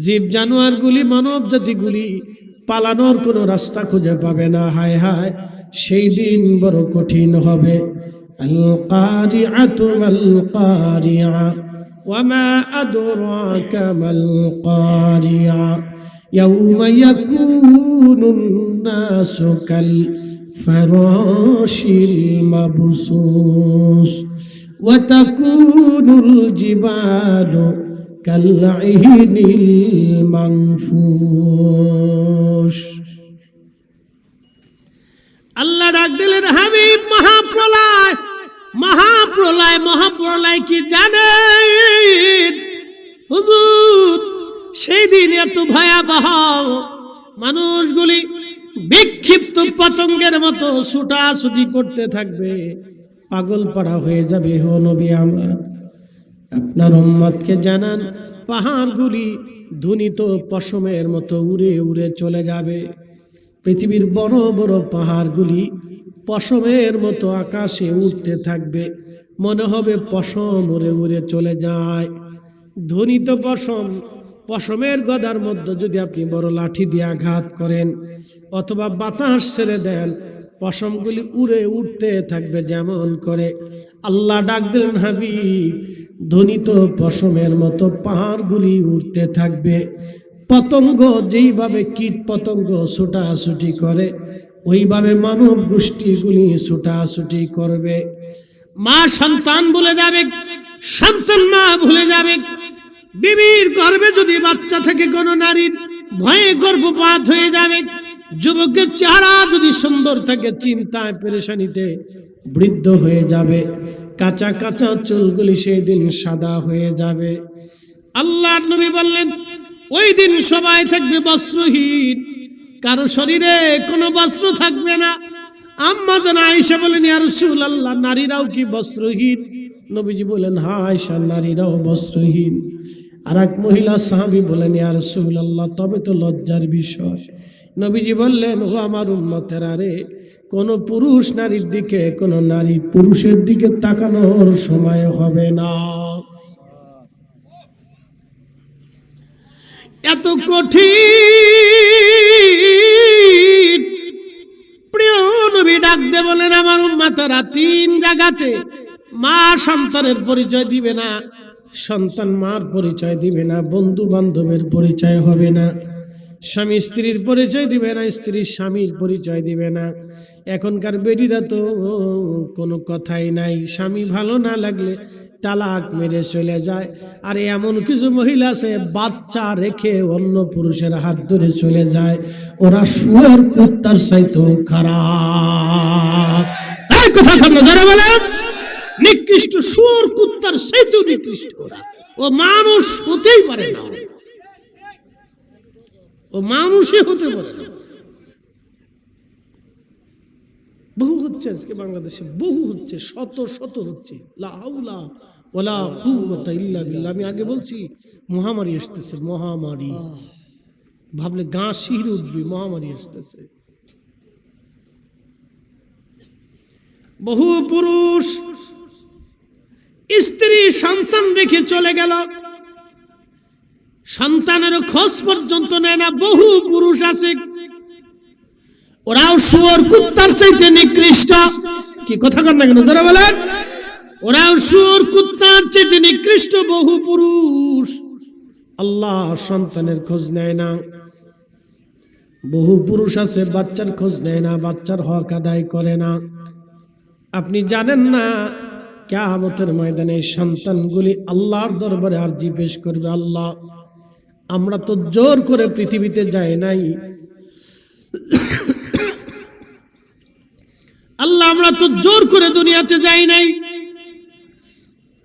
জীব জানোয়ারগুলি, মানব জাতিগুলি পালানোর কোনো রাস্তা খুঁজে পাবে না। হায় হায়, সেই দিন বড় কঠিন হবে। আল কারিআতু মাল কারিআ ওয়া মা আদরাকা মাল কারিআ ইয়াউমা ইয়াকুনুন নাসু কাল ফারাশিল মাবসুস ওয়া তাকুনুল জিবালু কালঈহিনিল মানফুস। আল্লাহ ডাক দিলেন, হাবিব, মহাপ্রলয়, মহাপ্রলয়, মহাপ্রলয় কি জানেন? হুজুর, সেই দিন এত ভয়াবহ, মানুষগুলি বিক্ষিপ্ত পতঙ্গের মতো ছুটাছুটি করতে থাকবে, পাগল পাড়া হয়ে যাবে। ও নবী আমার, আপনার উম্মতকে জানান, পাহাড়গুলি ধ্বনিত পশমের মতো উড়ে উড়ে চলে যাবে। পৃথিবীর বড় বড় পাহাড়গুলি পশমের মতো আকাশে উঠতে থাকবে, মনে হবে পশম উড়ে উড়ে চলে যায়। ধ্বনিত পশম, পশমের গদার মধ্যে যদি আপনি বড় লাঠি দিয়ে আঘাত করেন অথবা বাতাস ছেড়ে দেন, পশমগুলি উড়ে উঠতে থাকবে যেমন করে। আল্লাহ ডাক দিলেন, হাবিব, ধ্বনিত পশমের মতো পাহাড়গুলি উঠতে থাকবে। পতঙ্গ যেইভাবে কীট পতঙ্গ ছুটাছুটি করে, ওইভাবে মানব গোষ্ঠীগুলি ছুটাছুটি করবে। মা সন্তান ভুলে যাবে, সন্তান মা ভুলে যাবে। বিবির গর্ভে যদি বাচ্চা থেকে কোনো নারীর ভয়ে গর্ভপাত হয়ে যাবে। যুবকের চেহারা যদি সুন্দর থাকে, চিন্তায় পেরেশানিতে বৃদ্ধ হয়ে যাবে। কাঁচা কাঁচা চুলগুলি সেই দিন সাদা হয়ে যাবে। আল্লাহর নবী বললেন, ওই দিন সবাই থাকবে বস্ত্রহীন, কারো শরীরে কোনো বস্ত্র থাকবে না। আম্মা জান আয়েশা বলেন, ইয়া রাসূলুল্লাহ, নারীরাও কি বস্ত্রহীন? নবীজি বলেন, হ্যাঁ আয়েশা, নারীরাও বস্ত্রহীন। আর এক মহিলা সাহাবী বলেন, ইয়া রাসূলুল্লাহ, তবে তো লজ্জার বিষয়। নবীজি বললেন, ও আমার উম্মতেরা রে, কোন পুরুষ নারীর দিকে, কোন নারী পুরুষের দিকে তাকানোর সময় হবে না। এত কঠিন। প্রিয় নবী ডাক দে বলেন, আমার উম্মতেরা, তিন জায়গাতে মা সন্তানের পরিচয় দিবে না, সন্তান মার পরিচয় দিবে না, বন্ধু বান্ধবের পরিচয় হবে না, স্বামী স্ত্রীর পরিচয় দিবে না, স্ত্রীর স্বামীর পরিচয় দিবে না। এখনকার বেটিরা তো কোনো কথাই নাই, স্বামী ভালো না লাগলে তালাক মেরে চলে যায়। আর এমন কিছু মহিলা আছে, বাচ্চা রেখে অন্য পুরুষের হাত ধরে চলে যায়। ওরা শুয়োর কুত্তার চাইতেও খারাপ। এই কথা সামনে ধরে বলেন, নিকৃষ্ট, শুয়োর কুত্তার চাইতেও নিকৃষ্ট ওরা। ও মানুষ হতেই পারে না, ও মানুষই হতে পারে না। বহু হচ্ছে আজকে বাংলাদেশে, বহু হচ্ছে, শত শত হচ্ছে। লা হাওলা ওয়ালা কুওয়াতা ইল্লা বিল্লাহ। আমি আগে বলছি, মহামারী আসতেছে, মহামারী। ভাবলে গা শিহরে উঠবে, মহামারী আসতেছে। বহু পুরুষ স্ত্রী সন্তান রেখে চলে গেল, সন্তানের খোঁজ পর্যন্ত নেয় না। বহু পুরুষ আছে, ওরাও শুয়োর কুত্তার চাইতে নিকৃষ্ট। কি কথা কন না কেন, যারা বলেন, ওরাও শুয়োর কুত্তার চাইতে নিকৃষ্ট। বহু পুরুষ আল্লাহ সন্তানের খোঁজ নেয় না। বহু পুরুষ আছে, বাচ্চার খোঁজ নেয় না, বাচ্চার হক আদায় করে না। আপনি জানেন না, কিয়ামতের ময়দানে সন্তানগুলি আল্লাহর দরবারে আরজি পেশ করবে, আল্লাহ, আমরা তো জোর করে পৃথিবীতে যাই নাই, আল্লাহ, আমরা তো জোর করে দুনিয়াতে যাই নাই,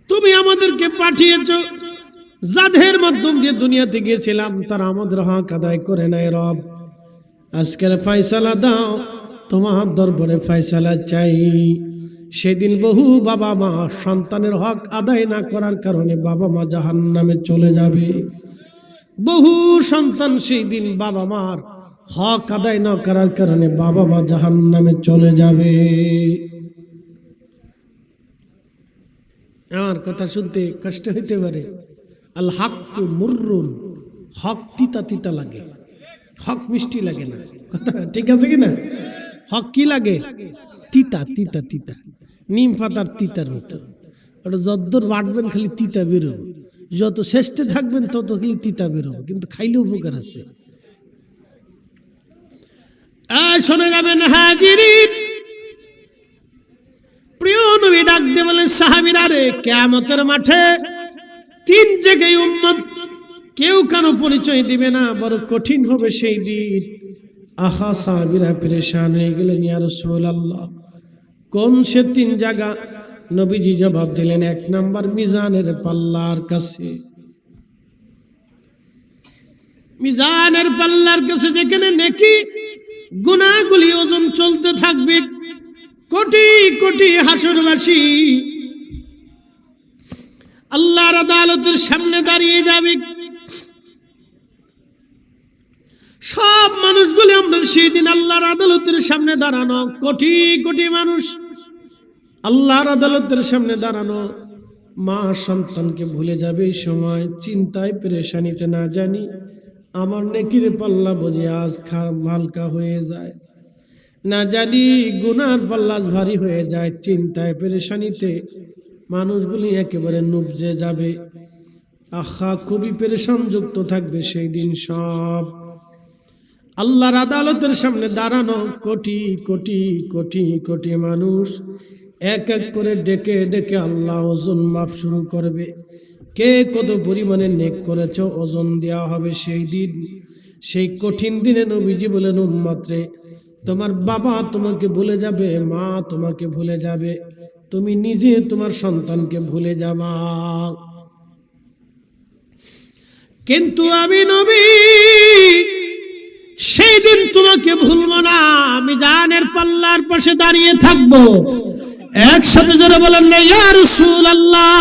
তুমি আমাদেরকে পাঠিয়েছো। যাদের মাধ্যম দিয়ে দুনিয়াতে গিয়েছিলাম তারা আমাদের হক আদায় করে নাই। রব, আজকের ফয়সালা দাও, তোমার দরবারে ফয়সালা চাই। সেদিন বহু বাবা মা সন্তানের হক আদায় না করার কারণে বাবা মা জাহান্নামে চলে যাবে। বহু সন্তান সেই দিন বাবা মার হক আদায় না করার কারণে বাবা মা জাহান্নামে চলে যাবে। আমার কথা শুনতে কষ্ট হইতে পারে। আল হাক্কু মুররুন, হক তিতা তিতা লাগে, হক মিষ্টি লাগে না। কথা ঠিক আছে কিনা? হক কি লাগে? তিতা তিতা তিতা, নিম পাতার তিতার মতো। ওটা যদ্দূর বাটবেন খালি তিতা বেরোবে, যত শেষে থাকবেন তত খালি তিতা বেরোবে, কিন্তু খাইলে উপকার আছে। শোনা যাবেন হাজিরিন, প্রিয় নবী ডাক দিয়ে বলেন সাহাবীরা রে, কিয়ামতের মাঠে তিন জায়গায় উম্মত কেউ কারো পরিচয় দিবে না, বড় কঠিন হবে সেই দিন। আহা সাহাবীরা পেরেশান হয়ে গেলেন, ইয়া রাসূলুল্লাহ কোন সে তিন জায়গা? নবীজি জবাব দিলেন, এক নাম্বার মিজানের পাল্লার কাছে। মিজানের পাল্লার কাছে যেখানে নেকি গুনাহগুলি ওজন চলতে থাকবে, কোটি কোটি হাসরবাসী আল্লাহর আদালতের সামনে দাঁড়িয়ে যাবে। সব মানুষগুলি আমরা সেই দিন আল্লাহর আদালতের সামনে দাঁড়ানো, কোটি কোটি মানুষ আল্লাহর আদালতের সামনে দাঁড়ানো। মা সন্তানকে ভুলে যাবে এই সময়, চিন্তায় পেরেশানিতে না জানি আমার নেকির পাল্লা বুঝে আজ হালকা হয়ে যায়, না জানি গুনার পাল্লা ভারী হয়ে যায়। চিন্তায় পেরেশানিতে মানুষগুলি একেবারে নুবজে যাবে। আহা খুবই পেরেশান যুক্ত থাকবে সেই দিন সব। আল্লাহর আদালতের সামনে দাঁড়ানো কোটি কোটি কোটি কোটি মানুষ এক এক করে ডেকে ডেকে আল্লাহ ওজন মাপ শুরু করবে। কে কত পরিমাণে নেক করেছ ওজন দেওয়া হবে সেই দিন। সেই কঠিন দিনে নবীজি বলেন, উম্মত রে, তোমার বাবা তোমাকে ভুলে যাবে, মা তোমাকে ভুলে যাবে, তুমি নিজে তোমার সন্তানকে ভুলে যাবা, কিন্তু আমি নবী সেই দিন তোমাকে ভুলবো না। আমি জানের পাল্লার পাশে দাঁড়িয়ে থাকবো। একসাথে জোরে বলেন না ইয়া রাসূলুল্লাহ,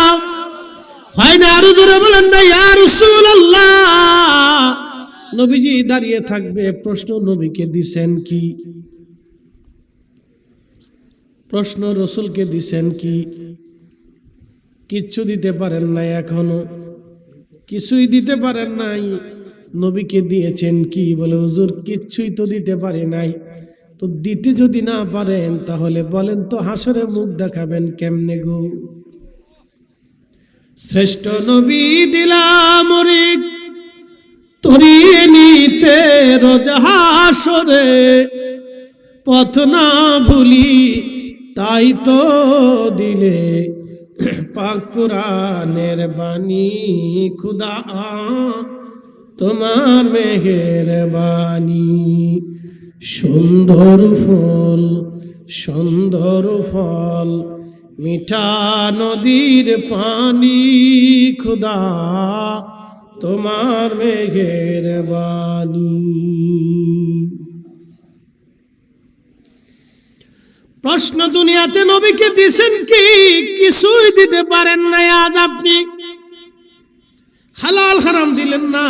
হয় না? আরো জোরে বলেন না ইয়া রাসূলুল্লাহ। নবীজি দাঁড়িয়ে থাকবে। প্রশ্ন নবীকে দিছেন কি? প্রশ্ন রসুলকে দিছেন কি? কিচ্ছু দিতে পারেন নাই, এখনো কিছুই দিতে পারেন নাই। নবীকে দিয়েছেন কি? বলে হুজুর কিচ্ছুই তো দিতে পারি নাই। তো দিতে যদি না পারেন তাহলে বলেন তো হাসরে মুখ দেখাবেন কেমনে গো? শ্রেষ্ঠ নবী দিলাম রে তরিয়ে নিতে রোজ হাসরে, পথ না ভুলি তাই তো দিলে পাক কুরআনের বাণী, খুদা তোমার মেহেরবানি। সুন্দর ফুল সুন্দর ফল মিঠা নদীর পানি, খুদা তোমার মেহেরবানি। প্রশ্ন দুনিয়াতে নবীকে দিছেন কি? কিছুই দিতে পারেন নাই। আজ আপনি হালাল হারাম দিলেন না,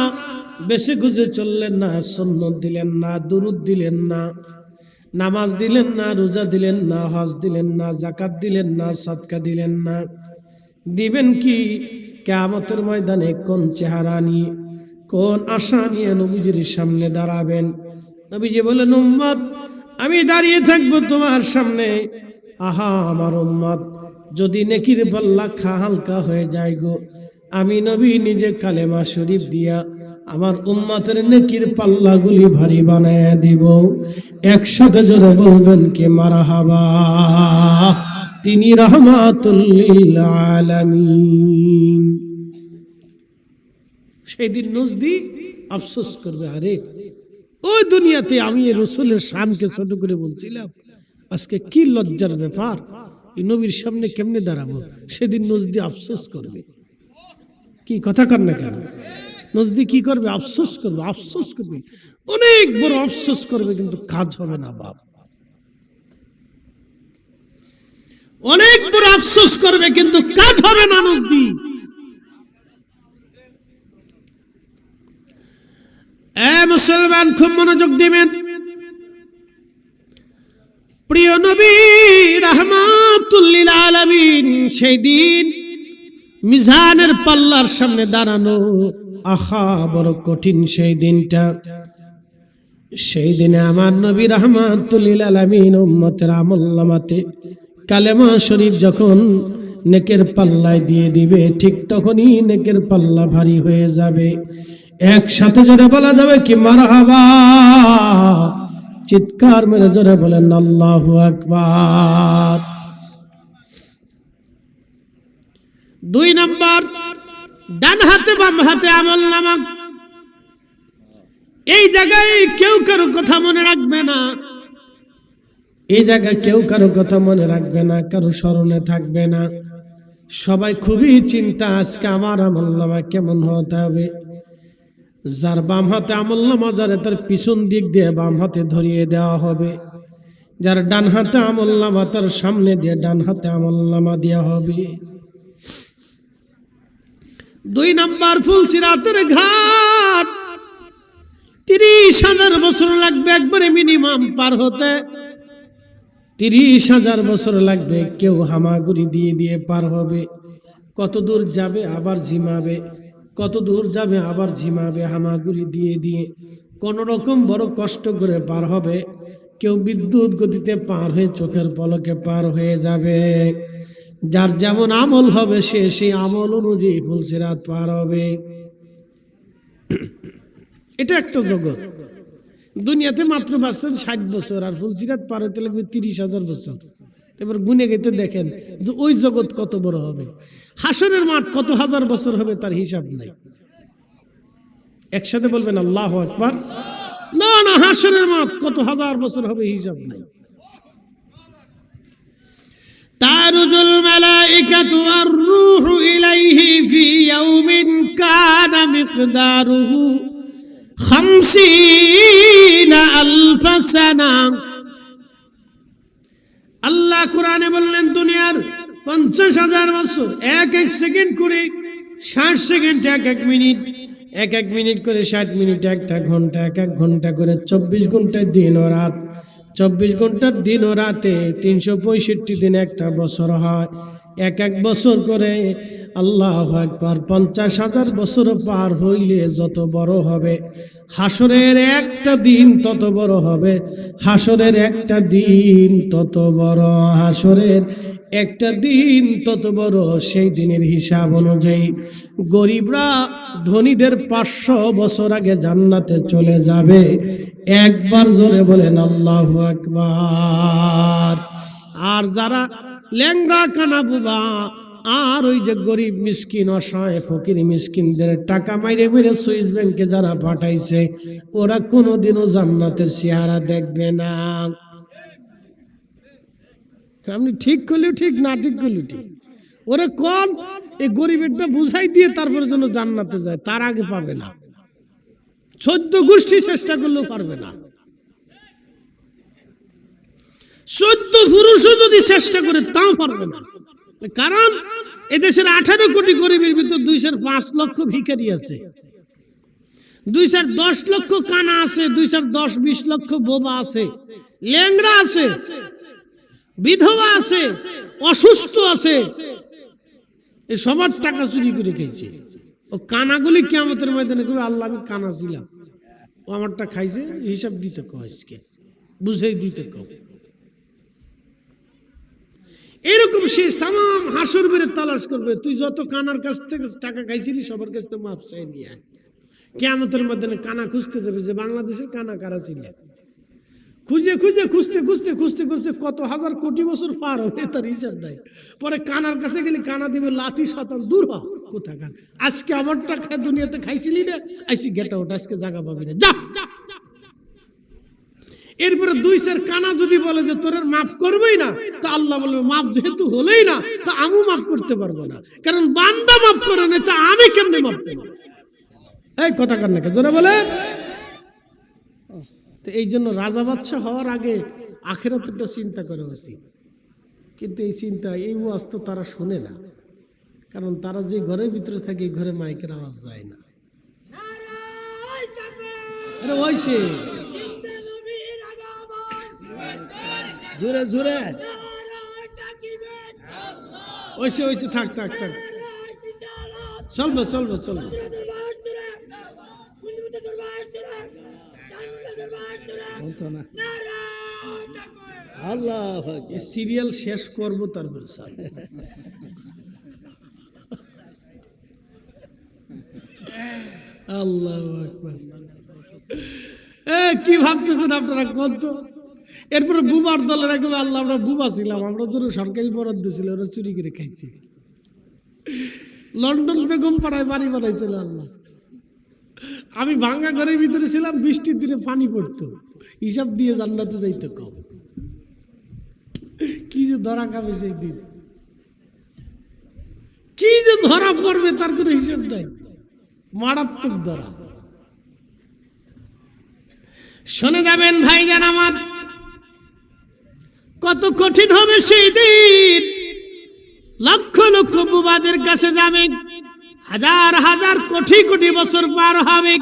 বেশি গুজে চললেন না, সুন্নত দিলেন না, দুরুদ দিলেন না, নামাজ দিলেন না, রোজা দিলেন না, হজ দিলেন না, যাকাত দিলেন না, সাদকা দিলেন না। দিবেন কি? কিয়ামতের ময়দানে কোন চেহারা নিয়ে, কোন আশা নিয়ে নবীজির সামনে দাঁড়াবেন? নবীজি বলেন, উম্মত আমি দাঁড়িয়ে থাকবো তোমার সামনে। আহা আমার উম্মত, যদি নেকির পাল্লা হালকা হয়ে যায় গো, আমি নবী নিজে কালেমা শরীফ দিয়া আমার উম্মতের নেকির পাল্লাগুলি ভারী বানায় দিব। একসাথে জোরে বলবেন কি মারহাবা। তিনি রাহমাতুল লিল আলামিন। সেদিন নজদি আফসোস করবে, আরে ওই দুনিয়াতে আমি এই রসুলের শানকে ছোট করে বলছিলাম, আজকে কি লজ্জার ব্যাপার, এই নবীর সামনে কেমনে দাঁড়াবো? সেদিন নজদি আফসোস করবে। কি কথা কর না কেন? নজদি কি করবে? আফসোস করবে, আফসোস করবে, অনেক বড় আফসোস করবে, কিন্তু কাজ হবে না বাপ। অনেক বড় আফসোস করবে কিন্তু কাজ হবে না নজদি। মুসলমান খুব মনোযোগ দিবেন। প্রিয় নবী রাহমাতুল লিল আলামিন সেই দিন মিজানের পাল্লার সামনে দাঁড়ানো। আহা বড় কঠিন সেই দিনটা। সেই দিনে আমার নবী রাহমাতুল লিল আলামিন উম্মতের আমলনামাতে কালেমা শরীফ যখন নেকের পাল্লায় দিয়ে দিবে, ঠিক তখনই নেকের পাল্লা ভারী হয়ে যাবে। একসাথে জোরে বলা যাবে কি মারহাবা? চিৎকার মেরে জোরে বলেন আল্লাহু আকবার। 2 নাম্বার, ডান হাতে বাম হাতে আমলনামা। এই জায়গায় কেউ কারো কথা মনে রাখবে না, এই জায়গায় কেউ কারো কথা মনে রাখবে না, কারো স্মরণে থাকবে না। সবাই খুবই চিন্তা, আজকে আমার আমলনামা কেমন হতে হবে। যার বাম হাতে আমলনামা যারে তার পিছন দিক দিয়ে বাম হাতে ধরিয়ে দেওয়া হবে, যার ডান হাতে আমলনামা তার সামনে দিয়ে ডান হাতে আমলনামা দেওয়া হবে। 2 নাম্বার, ফুলসিরাতের ঘাট 30,000 বছর লাগবে একবারে মিনিমাম পার হতে। 30,000 বছর লাগবে। কেউ হামাগুড়ি দিয়ে দিয়ে পার হবে। কত দূর যাবে আবার ঝিমাবে, কত দূর যাবে আবার ঝিমাবে, হামাগুড়ি দিয়ে দিয়ে কোন রকম বড় কষ্ট করে পার হবে। কেউ বিদ্যুৎ গতিতে পার হয়ে চোখের পলকে পার হয়ে যাবে। যার যেমন আমল হবে সে সেই আমল অনুযায়ী ফুলসিরাত পার হবে। এটা একটা জগৎ। দুনিয়াতে মাত্র বাঁচছেন 60 বছর, আর ফুলসিরাত পার হতে লাগবে 30,000 বছর। এবার গুনে গেতে দেখেন যে ওই জগৎ কত বড় হবে। হাসরের মাঠ কত হাজার বছর হবে তার হিসাব নাই। একসাথে বলবেন আল্লাহু আকবার। না না, হাসরের মাঠ কত হাজার বছর হবে হিসাব নাই। তারুজুল মালাইকাতু আর রূহু ইলাইহি ফি ইয়াউমিন কানা মিকদারুহু 50 আলফ সানা। আল্লাহ কোরআনে বললেন দুনিয়ার 50,000 বছর, এক এক সেকেন্ড করে 60 সেকেন্ড, এক এক মিনিট, এক এক মিনিট করে 60 মিনিট, একটা ঘন্টা, এক এক ঘন্টা করে 24 ঘন্টার দিন ও রাত। 24 ঘন্টার দিন ও রাতে 365 দিন একটা বছর হয়। এক এক বছর করে আল্লাহু আকবার 50,000 বছর পার হইলে যত বড় হবে হাসরের একটা দিন তত বড় হবে। হাসরের একটা দিন তত বড়, হাসরের একটা দিন তত বড়। সেই দিনের হিসাব অনুযায়ী গরিবরা ধনীদের 500 বছর আগে জান্নাতে চলে যাবে। একবার জোরে বলেন আল্লাহু আকবার। আর যারা ল্যাংড়া কানা বুবা আর ওই যে গরিব মিসকিন অসহায় ফকির মিসকিনদের টাকা মাইরে মেরে সুইস ব্যাংকে যারা পাঠাইছে, ওরা কোনোদিনও জান্নাতের চেহারা দেখবে না। আপনি ঠিক করলেও ঠিক, না ঠিক করলেও ঠিক। ওরা কোন এই গরিবেরটা বুঝাই দিয়ে তারপরে যেন জান্নাতে যায়, তার আগে পাবে না। 14 গোষ্ঠী চেষ্টা করলেও পারবে না। 14 পুরুষও যদি চেষ্টা করে তাও পারবে না। কারণ এদেশের 18 কোটি গরিবের ভিতর 205 লক্ষ ভিখারি আছে, 210 লক্ষ কানা আছে, 210-20 লক্ষ বোবা আছে, ল্যাংড়া আছে, বিধবা আছে, অসুস্থ আছে। এই সবার টাকা চুরি করে খেয়েছে। ও কানাগুলি কিয়ামতের ময়দানে কবে আল্লাহ আমি কানা ছিলাম, ও আমারটা খাইছে, হিসাব দিতে কয়েছে, বুঝাই দিতে কও। এরকম শেষ তাম হাসর বেড়ে তালাশ করবে। তুই যত কানার কাছ থেকে টাকা খাইছিলি সবার কাছ থেকে মাপ চাই নিয়ে কিয়ামতের ময়দানে কানা খুঁজতে যাবে যে বাংলাদেশের কানা কারা ছিল। খুঁজে খুঁজে খুঁজতে খুঁজতে খুঁজতে খুঁজতে কত হাজার কোটি বছর পার হবে তার হিসাব নাই। পরে কানার কাছে গেলে কানা দিবে লাথি শতান, দূর হ কোথাকার। আজকে আমারটা দুনিয়াতে খাইছিলি না, আইসি গেটা ওটা, আজকে জায়গা পাবি না, যা। এরপরে 2 কানা যদি বলে যে তোর মাফ করবেই না, তা আল্লাহ বলবে মাফ যেহেতু হলোই না তা আমি মাফ করতে পারবো না, কারণ বান্দা মাফ করে না, তা আমি কেমনে মাফ করবো? এই কথা কার নাকি জোরে বলে। তো এই জন্য রাজা বাদশা হওয়ার আগে আখিরাতটা চিন্তা করা উচিত। কিন্তু এই চিন্তা, এই ওয়াজ তো তারা শোনে না, কারণ তারা যে ঘরের ভিতরে থাকে এই ঘরে মাইকের আওয়াজ যায় না। আরে ওইছে জোরে জোরে ওইছে ওইছে, থাক থাক থাক, চলবে চলবে চলবে। আল্লাহ সিরিয়াল শেষ করব তারপরে স্যার আল্লাহু আকবার। কি ভাবতেছেন আপনারা কত? এরপরে বুবার দলের একেবারে আল্লাহ আমরা বুবা ছিলাম, আমরা ধরো সরকারি বরাদ্দ ছিল, ওরা চুরি করে খাইছি। লন্ডন বেগম পাড়ায় বাড়ি বানাইছিল আল্লাহ। আমি ভাঙ্গা ঘরের ভিতরে ছিলাম, বৃষ্টির দিনে পানি পড়তো, হিসাব দিয়ে জান্নাতে যাইতে কম। কি যে ধরা খাবে সেই দিন, কি যে ধরা পড়বে তার কোনো হিসাব নাই, মারাত্মক ধরা। শুনে যাবেন ভাইজান আমার, কত কঠিন হবে সেই দিন। লক্ষ লক্ষ বুবাদের কাছে যাবে, হাজার হাজার কোটি কোটি বছর পার হবে,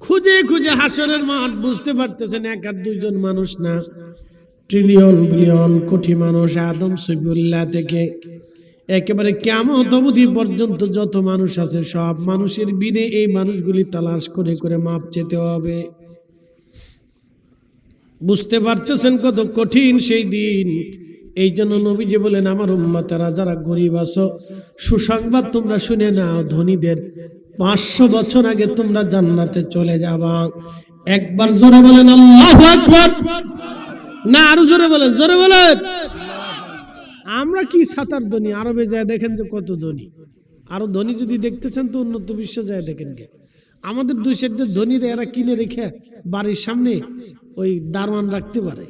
খুঁজে খুঁজে হাসরের মাঠ। বুঝতে পারতেছেন এক আর দুইজন মানুষ না, ট্রিলিয়ন বিলিয়ন কোটি মানুষ, আদম সফিউল্লাহ থেকে একেবারে কিয়ামত অবধি পর্যন্ত যত মানুষ আছে সব মানুষের বিনে এই মানুষগুলি তালাশ করে করে মাপ চেতে হবে। বুঝতে পারতেছেন কত কঠিন সেই দিন। এই জন্য নবীজি বলেন, আমার উম্মতেরা যারা গরিব আছো, সুসংবাদ তোমরা শুনে নাও, ধনীদের 500 বছর আগে তোমরা জান্নাতে চলে যাবা। একবার জোরে বলেন আল্লাহু আকবার। না আরো জোরে বলেন, জোরে বলেন। আমরা কি সাতার ধনী, আরবে যায় দেখেন যে কত ধনী। আরো ধনী যদি দেখতে চান তো উন্নত বিশ্ব যায় দেখেন গে। আমাদের দুই সাইডের ধনীরা এরা কিনে রেখে বাড়ির সামনে ওই দারোয়ান রাখতে পারে,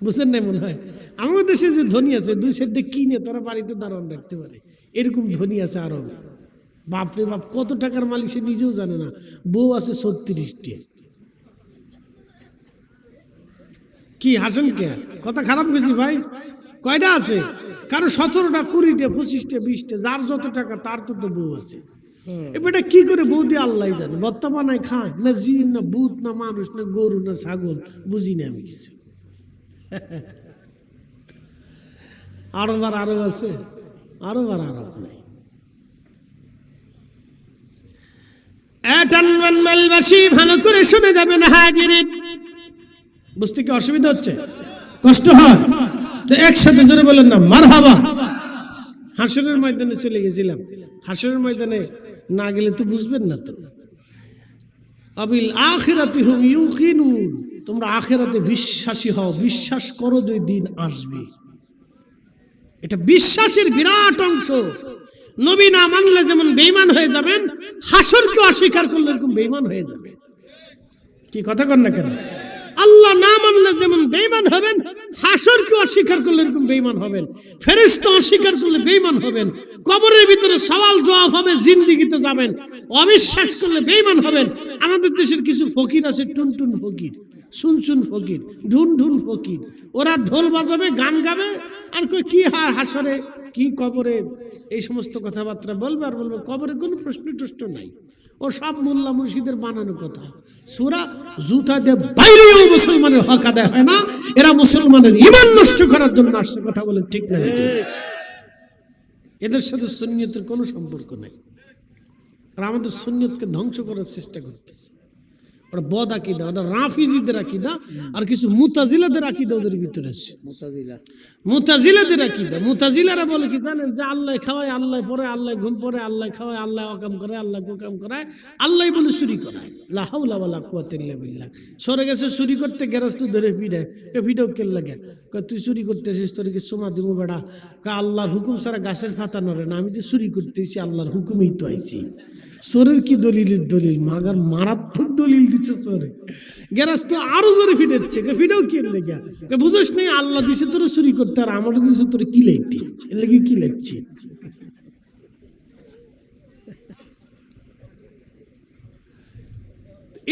বুঝলেন না? মনে হয় আমাদের দেশে যে ধনী আছে দুই সাইডে কিনে তারা বাড়িতে দারোয়ান রাখতে পারে, এরকম ধনী আছে আরবে। বাপরে বাপ, কত টাকার মালিক সে নিজেও জানে না। বউ আছে 36টি। কি হাসেন কে? কথা খারাপ গেছি ভাই? কয়টা আছে? কারো 17টা, 20টা, 25টা, 20টা, যার যত টাকা তার তো বউ আছে। এটা কি করে বউ দিয়ে আল্লাহ জানে। বত্তা বানায় খায় না, জিন না ভূত না মানুষ না গরু না ছাগল, বুঝি না আমি কিছু। আরব আর আরব আছে, আরব আর আরব নাই। ভালো করে শুনে যাবেন হাজিরিন। বুঝতে কি অসুবিধা হচ্ছে, কষ্ট হয়? একসাথে জোরে বলেন না মারহাবা। হাসরের ময়দানে চলে গেছিলাম, হাসরের ময়দানে না গেলে তো বুঝবেন না। তো আবিল আখিরাতি হুম ইউকিনুন, তোমরা আখিরাতে বিশ্বাসী হও, বিশ্বাস করো যে দিন আসবে। এটা বিশ্বাসের বিরাট অংশ। নবী না মানলে যেমন বেঈমান হয়ে যাবেন, হাসরকে অস্বীকার করলে এরকম বেঈমান হয়ে যাবে। কি কথা কন না কেন? আল্লাহ না মানলে যেমন বেঈমান হবেন, হাসরকে অস্বীকার করলে এরকম বেঈমান হবেন। ফেরেশতা অস্বীকার করলে বেঈমান হবেন। কবরের ভিতরে সওয়াল জবাব হবে, জিন্দেগিতে যাবেন, অবিশ্বাস করলে বেঈমান হবেন। আমাদের দেশের কিছু ফকির আছে, টুনটুন ফকির, সুনসুন ফকির, ঢুন ঢুন ফকির। ওরা ঢোল বাজাবে, গান গাবে, আর কই কি হাসরে কি কবরে এই সমস্ত কথাবার্তা বলবে, আর বলবে কবরে কোনো প্রশ্ন টুষ্ট নাই। ও সব মোল্লা মুর্শিদের বানানো কথা। সূরা জুতা দিয়ে বাইরেও মুসলমানের হক আদায় হয় না। এরা মুসলমানের ঈমান নষ্ট করার জন্য আসছে। কথা বলে ঠিক না? এদের সাথে সুন্নিয়তের কোনো সম্পর্ক নাই। আর আমাদের সুন্নিয়তকে ধ্বংস করার চেষ্টা করতেছে। ওরা বদ আকীদা, ওরা রাফিজিদের আকীদা, আর কিছু মুতাজিলাদের আকীদা ওদের ভিতরে আছে। মুতাজিলাদের আকীদা, মুতাজিলারা বলে কি জানেন? যে আল্লাহ খাওয়ায়, আল্লাহ পরে, আল্লাহ ঘুম পরে, আল্লাহ খাওয়ায়, আল্লাহ অকাম করে, আল্লাহ কুকাম করায়, আল্লাহ বলে চুরি করায়। লা হাওলা ওয়ালা কুওয়াতা ইল্লা বিল্লাহ। সরে গেছে চুরি করতে, গেরাস্ত ধরে পিড়ায়, এ ভিডিও কেন লাগে? তুই চুরি করতে এসেছিস, তোর কি সোমা দিব বেড়া? আল্লাহর হুকুম ছাড়া গাছের পাতা নড়ে না। আমি যে চুরি করতেছি আল্লাহর হুকুমেই তো আইছি। চোরের কি দলিলের দলিল, মাগার মারাত্মক দলিল দিচ্ছে চোরে। গেরাস্ত আরো জোরে ফিটাচ্ছে, ফিটাও কি লেগে? বুঝোস নেই আল্লাহ দিছে তোর চুরি করতে, আর আমারও দিছে তোর কি লাগতে, এর লেগে কি লাগছে?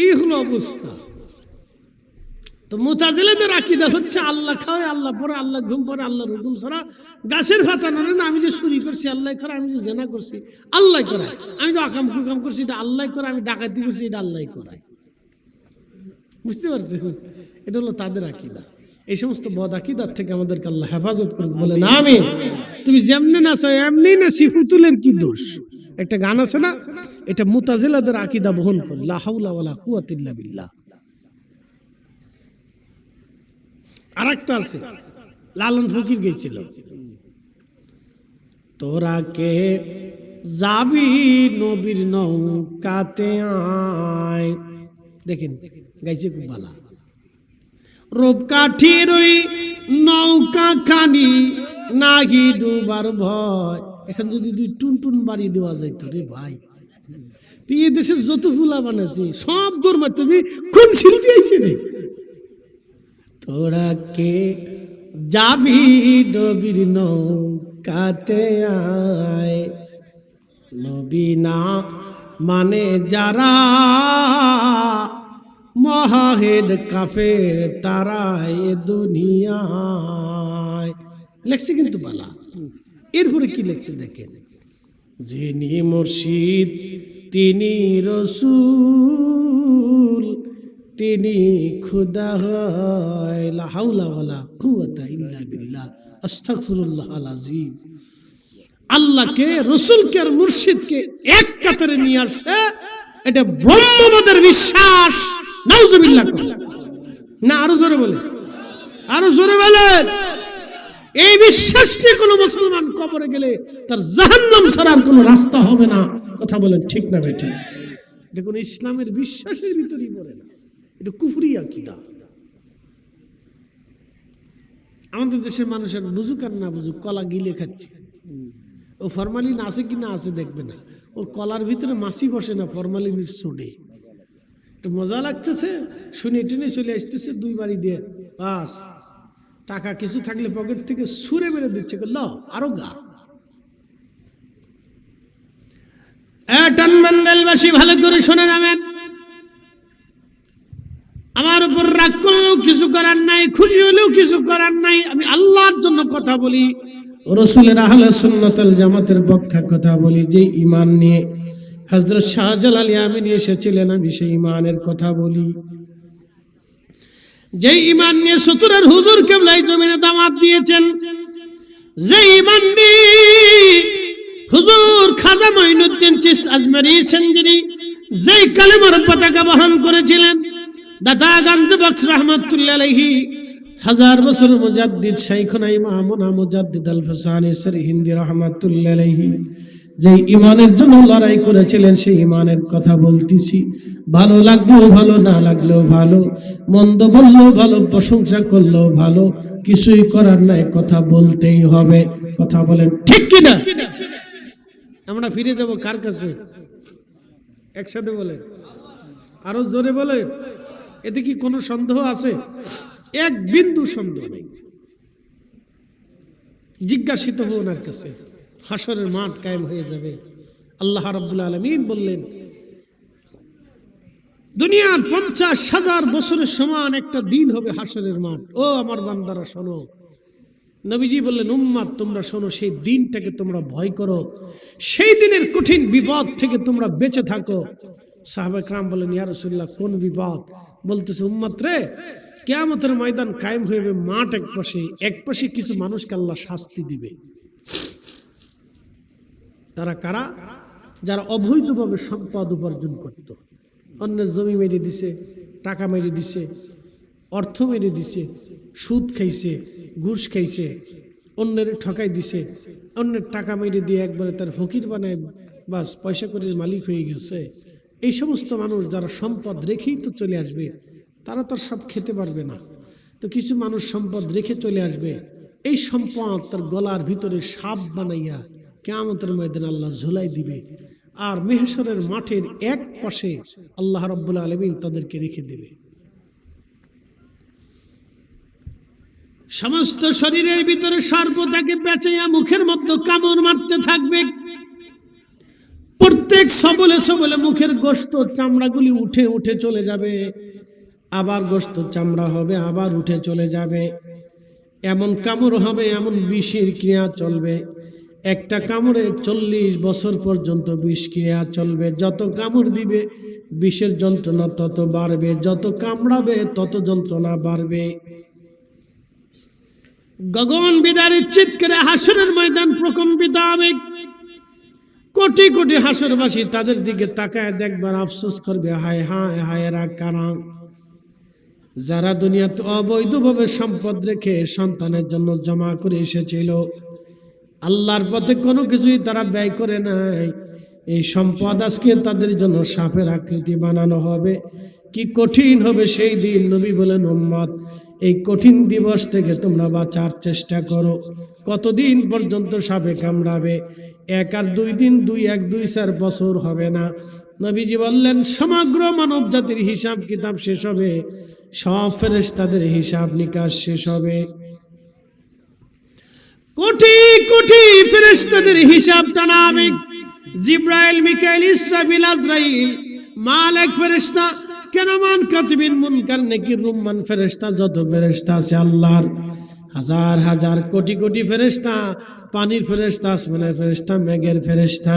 এই হলো অবস্থা। তো মুতাজিলাদের আকীদা হচ্ছে আল্লাহ খাওয়ায়, আল্লাহ পরে, আল্লাহ ঘুম পরে, আল্লাহর হুকুম ছাড়া গাছের পাতা নড়ে না। আমি যে চুরি করছি আল্লাহ করে, আমি যে জেনা করছি আল্লাহ করায়, আমি যে আকাম কুকাম করছি এটা আল্লাহ করে, আমি ডাকাতি করছি এটা আল্লাহ করায়। বুঝতে পারছেন? এটা হলো তাদের আকীদা। এই সমস্ত বদ আকীদার থেকে আমাদেরকে আল্লাহ হেফাজত করুক, বলেন আমিন। তুমি যেমনি নাচো এমনি নাচি, ফুতুলের কি দোষ? একটা গান আছে না, এটা মুতাজিলাদের আকীদা বহন করে, লা হাওলা ওয়ালা কুওয়াতা ইল্লা বিল্লাহ। আরেকটা আছে, লালন ফকির গেছিল, তোরা কে যাবি নবীর নৌকাতে আয়। দেখেন গাইছে খুব ভালো। রূপকাঠির ওই নৌকা খানি নাহি ডুবার ভয়। এখন যদি দুই টুনটুন বাড়ি দেওয়া যাইত রে ভাই, তুই এই দেশের যত ফুলা বানাইছে সব দৌড় মারত। কোন শিল্পী আইছে রে? তোরা কে যাবি নবীর নৌকাতে আয়, নবী না মানে যারা মহাহেদ কাফের তারা এ দুনিয়ায়। লেখছে কিন্তু বালা। এরপরে কি লিখছে দেখেন, যিনি মুর্শিদ তিনি রসূল তিনি খুদা হয়, লা হাওলা ওয়ালা কুওয়াতা ইল্লা বিল্লাহ, আস্তাগফিরুল্লাহল আযীম। আল্লাহকে, রসূলকে আর মুর্শিদকে এক কাতারে নিয়ে আসে, এটা ব্রহ্মবাদের বিশ্বাস। নাউজুবিল্লাহ না, আরো জোরে বলে, আরো জোরে বলেন। এই বিশ্বাস নিয়ে কোন মুসলমান কবরে গেলে তার জাহান্নাম ছাড়ার কোন রাস্তা হবে না। কথা বলেন ঠিক না ভাই? ঠিক। দেখুন, ইসলামের বিশ্বাসের ভিতরেই পড়ে না, এটা কুফরি আকীদা। আমাদের দেশের মানুষের বুঝুক আর না বুঝুক, কলা গিলে খাচ্ছে। ও ফরমালিন আছে কি না আছে দেখবে না, ওর কলার ভিতরে মাছি বসে না, ফরমালিনের সোডে। একটু মজা লাগতেছে, শুনে টেনে চলে আসতেছে, দুই বাড়ি দিয়ে বাস। টাকা কিছু থাকলে পকেট থেকে ছুঁড়ে মেরে দিচ্ছে, ল আরো গা। টানবান্দালবাসী ভালো করে শোনা যাবেন, আমার উপর রাগ করলেও কিছু করার নাই, খুশি হলেও কিছু করার নাই। আমি আল্লাহর জন্য কথা বলি, রাসূলের আহলে সুন্নাত ওয়াল জামাতের পক্ষে কথা বলি। যে ঈমান নিয়ে হযরত শাহজালাল ইয়ামানি এসেছিলেন, আমি সেই ঈমানের কথা বলি। যে ঈমান নিয়ে সতুরার হুজুর কিবলাই জমিনে দাওয়াত দিয়েছেন, যে ঈমান নিয়ে হুজুর খাজা মঈনুদ্দিন চিশতি আজমেরি সেনজিরি যেই কালেমার পতাকা বহন করেছিলেন, দাদা গান্ধী বক্স রহমাতুল্লাহ আলাইহি, হাজার বছর মুজাদ্দিদ শাইখুনা ইমামুনা মুজাদ্দিদ আল ফাসানি সরহিন্দি রহমাতুল্লাহ আলাইহি যে ঈমানের জন্য লড়াই করেছিলেন, সেই ঈমানের কথা বলতেছি। ভালো লাগলো ভালো, না লাগলেও ভালো, মন্দ বললেও ভালো, প্রশংসা করলেও ভালো, কিছুই করার নাই, কথা বলতেই হবে। কথা বলেন ঠিক কিনা? আমরা ফিরে যাব কার কাছে? একসাথে বলে, আরো জোরে বলে। এতে কি কোনো সন্দেহ আছে? এক বিন্দু সন্দেহ নেই। জিজ্ঞাসিত হন ওনার কাছে, হাসরের মাঠ কায়েম হয়ে যাবে। আল্লাহ রাব্বুল আলামিন বললেন, দুনিয়ার 50,000 বছরের সমান একটা দিন হবে হাসরের মাঠ। ও আমার বান্দারা শোনো। নবীজি বললেন, উম্মত তোমরা শোনো, সেই দিনটাকে তোমরা ভয় করো, সেই দিনের কঠিন বিপদ থেকে তোমরা বেঁচে থাকো। সাহাবায়ে কেরাম বলেন, ইয়া রাসূলুল্লাহ কোন বিপদ? বলতেছে, উম্মত রে, কিয়ামতের ময়দান কায়েম হয়ে যাবে, মাঠ এক পাশে কিছু মানুষকে আল্লাহ শাস্তি দিবে। তারা কারা? যারা অবৈধভাবে সম্পদ উপার্জন করত, অন্যের জমি মেরে দিছে, টাকা মেরে দিছে, অর্থ মেরে দিছে, সুদ খাইছে, ঘুষ খাইছে, অন্যের ঠকাই দিছে, অন্যের টাকা মেরে দিয়ে একবারে তার ফকির বানায় বাস পয়সা করে মালিক হয়ে গেছে। এই সমস্ত মানুষ যারা সম্পদ রেখেই তো চলে আসবে, তারা তো সব খেতে পারবে না। তো কিছু মানুষ সম্পদ রেখে চলে আসবে, এই সম্পদ তার গলার ভিতরে সাপ বানাইয়া কিয়ামতের ময়দানে আল্লাহ ঝুলাই দিবে, আর মেহশরের মাঠের এক পাশে আল্লাহ রাব্বুল আলামিন তাদেরকে রেখে দেবে। সমস্ত শরীরের ভিতরে সর্প তাকে পেঁচাইয়া মুখের মধ্যে কামড় মারতে থাকবে। প্রত্যেক সবলে সবলে মুখের গোশত চামড়াগুলি উঠে উঠে চলে যাবে, আবার গোশত চামড়া হবে, আবার উঠে চলে যাবে। এমন কামড় হবে, এমন বিষের ক্রিয়া চলবে। একটা কামড়ে 40 বছর পর্যন্ত বিষ ক্রিয়া চলবে। যত কামড় দিবে বিষের যন্ত্রণা তত বাড়বে, যত কামড়াবে তত যন্ত্রণা বাড়বে। গগন বিদারী চিৎকারে হাসরের ময়দান প্রকম্পিত হবে। কোটি কোটি হাসরবাসী তাদের দিকে তাকায় দেখবার আফসোস করবে, হায় হায় হায় এরা কারা, যারা দুনিয়াতে অবৈধভাবে সম্পদ রেখে সন্তানের জন্য জমা করে এসেছিল, আল্লাহর পথে কোনো কিছুই তারা ব্যয় করে নাই। এই সম্পদ আজকে তাদের জন্য সাপের আকৃতি বানানো হবে। কি কঠিন হবে সেই দিন। নবী বলেন, উম্মত এই কঠিন দিবস থেকে তোমরা বাঁচার চেষ্টা করো। কতদিন পর্যন্ত সাপে কামড়াবে? 1 আর 2 দিন, 2 1 2 4 বছর হবে না। নবীজি বললেন, সমগ্র মানব জাতির হিসাব কিতাব শেষ হবে, সব ফেরেশতাদের হিসাব নিকাশ শেষ হবে। কোটি কোটি ফেরেশতাদের হিসাব টানা হবে। জিব্রাইল, মিকাইল, ইসরাফিল, আজরাইল, মালাক ফেরেশতা, কেরামান কাতিবিন, মুনকার নেকির, রুম্মান ফেরেশতা, যত ফেরেশতা আছে আল্লাহর, হাজার হাজার কোটি কোটি ফেরেশতা। পানির ফেরেশতা, আসমানের ফেরেশতা, মেঘের ফেরেশতা,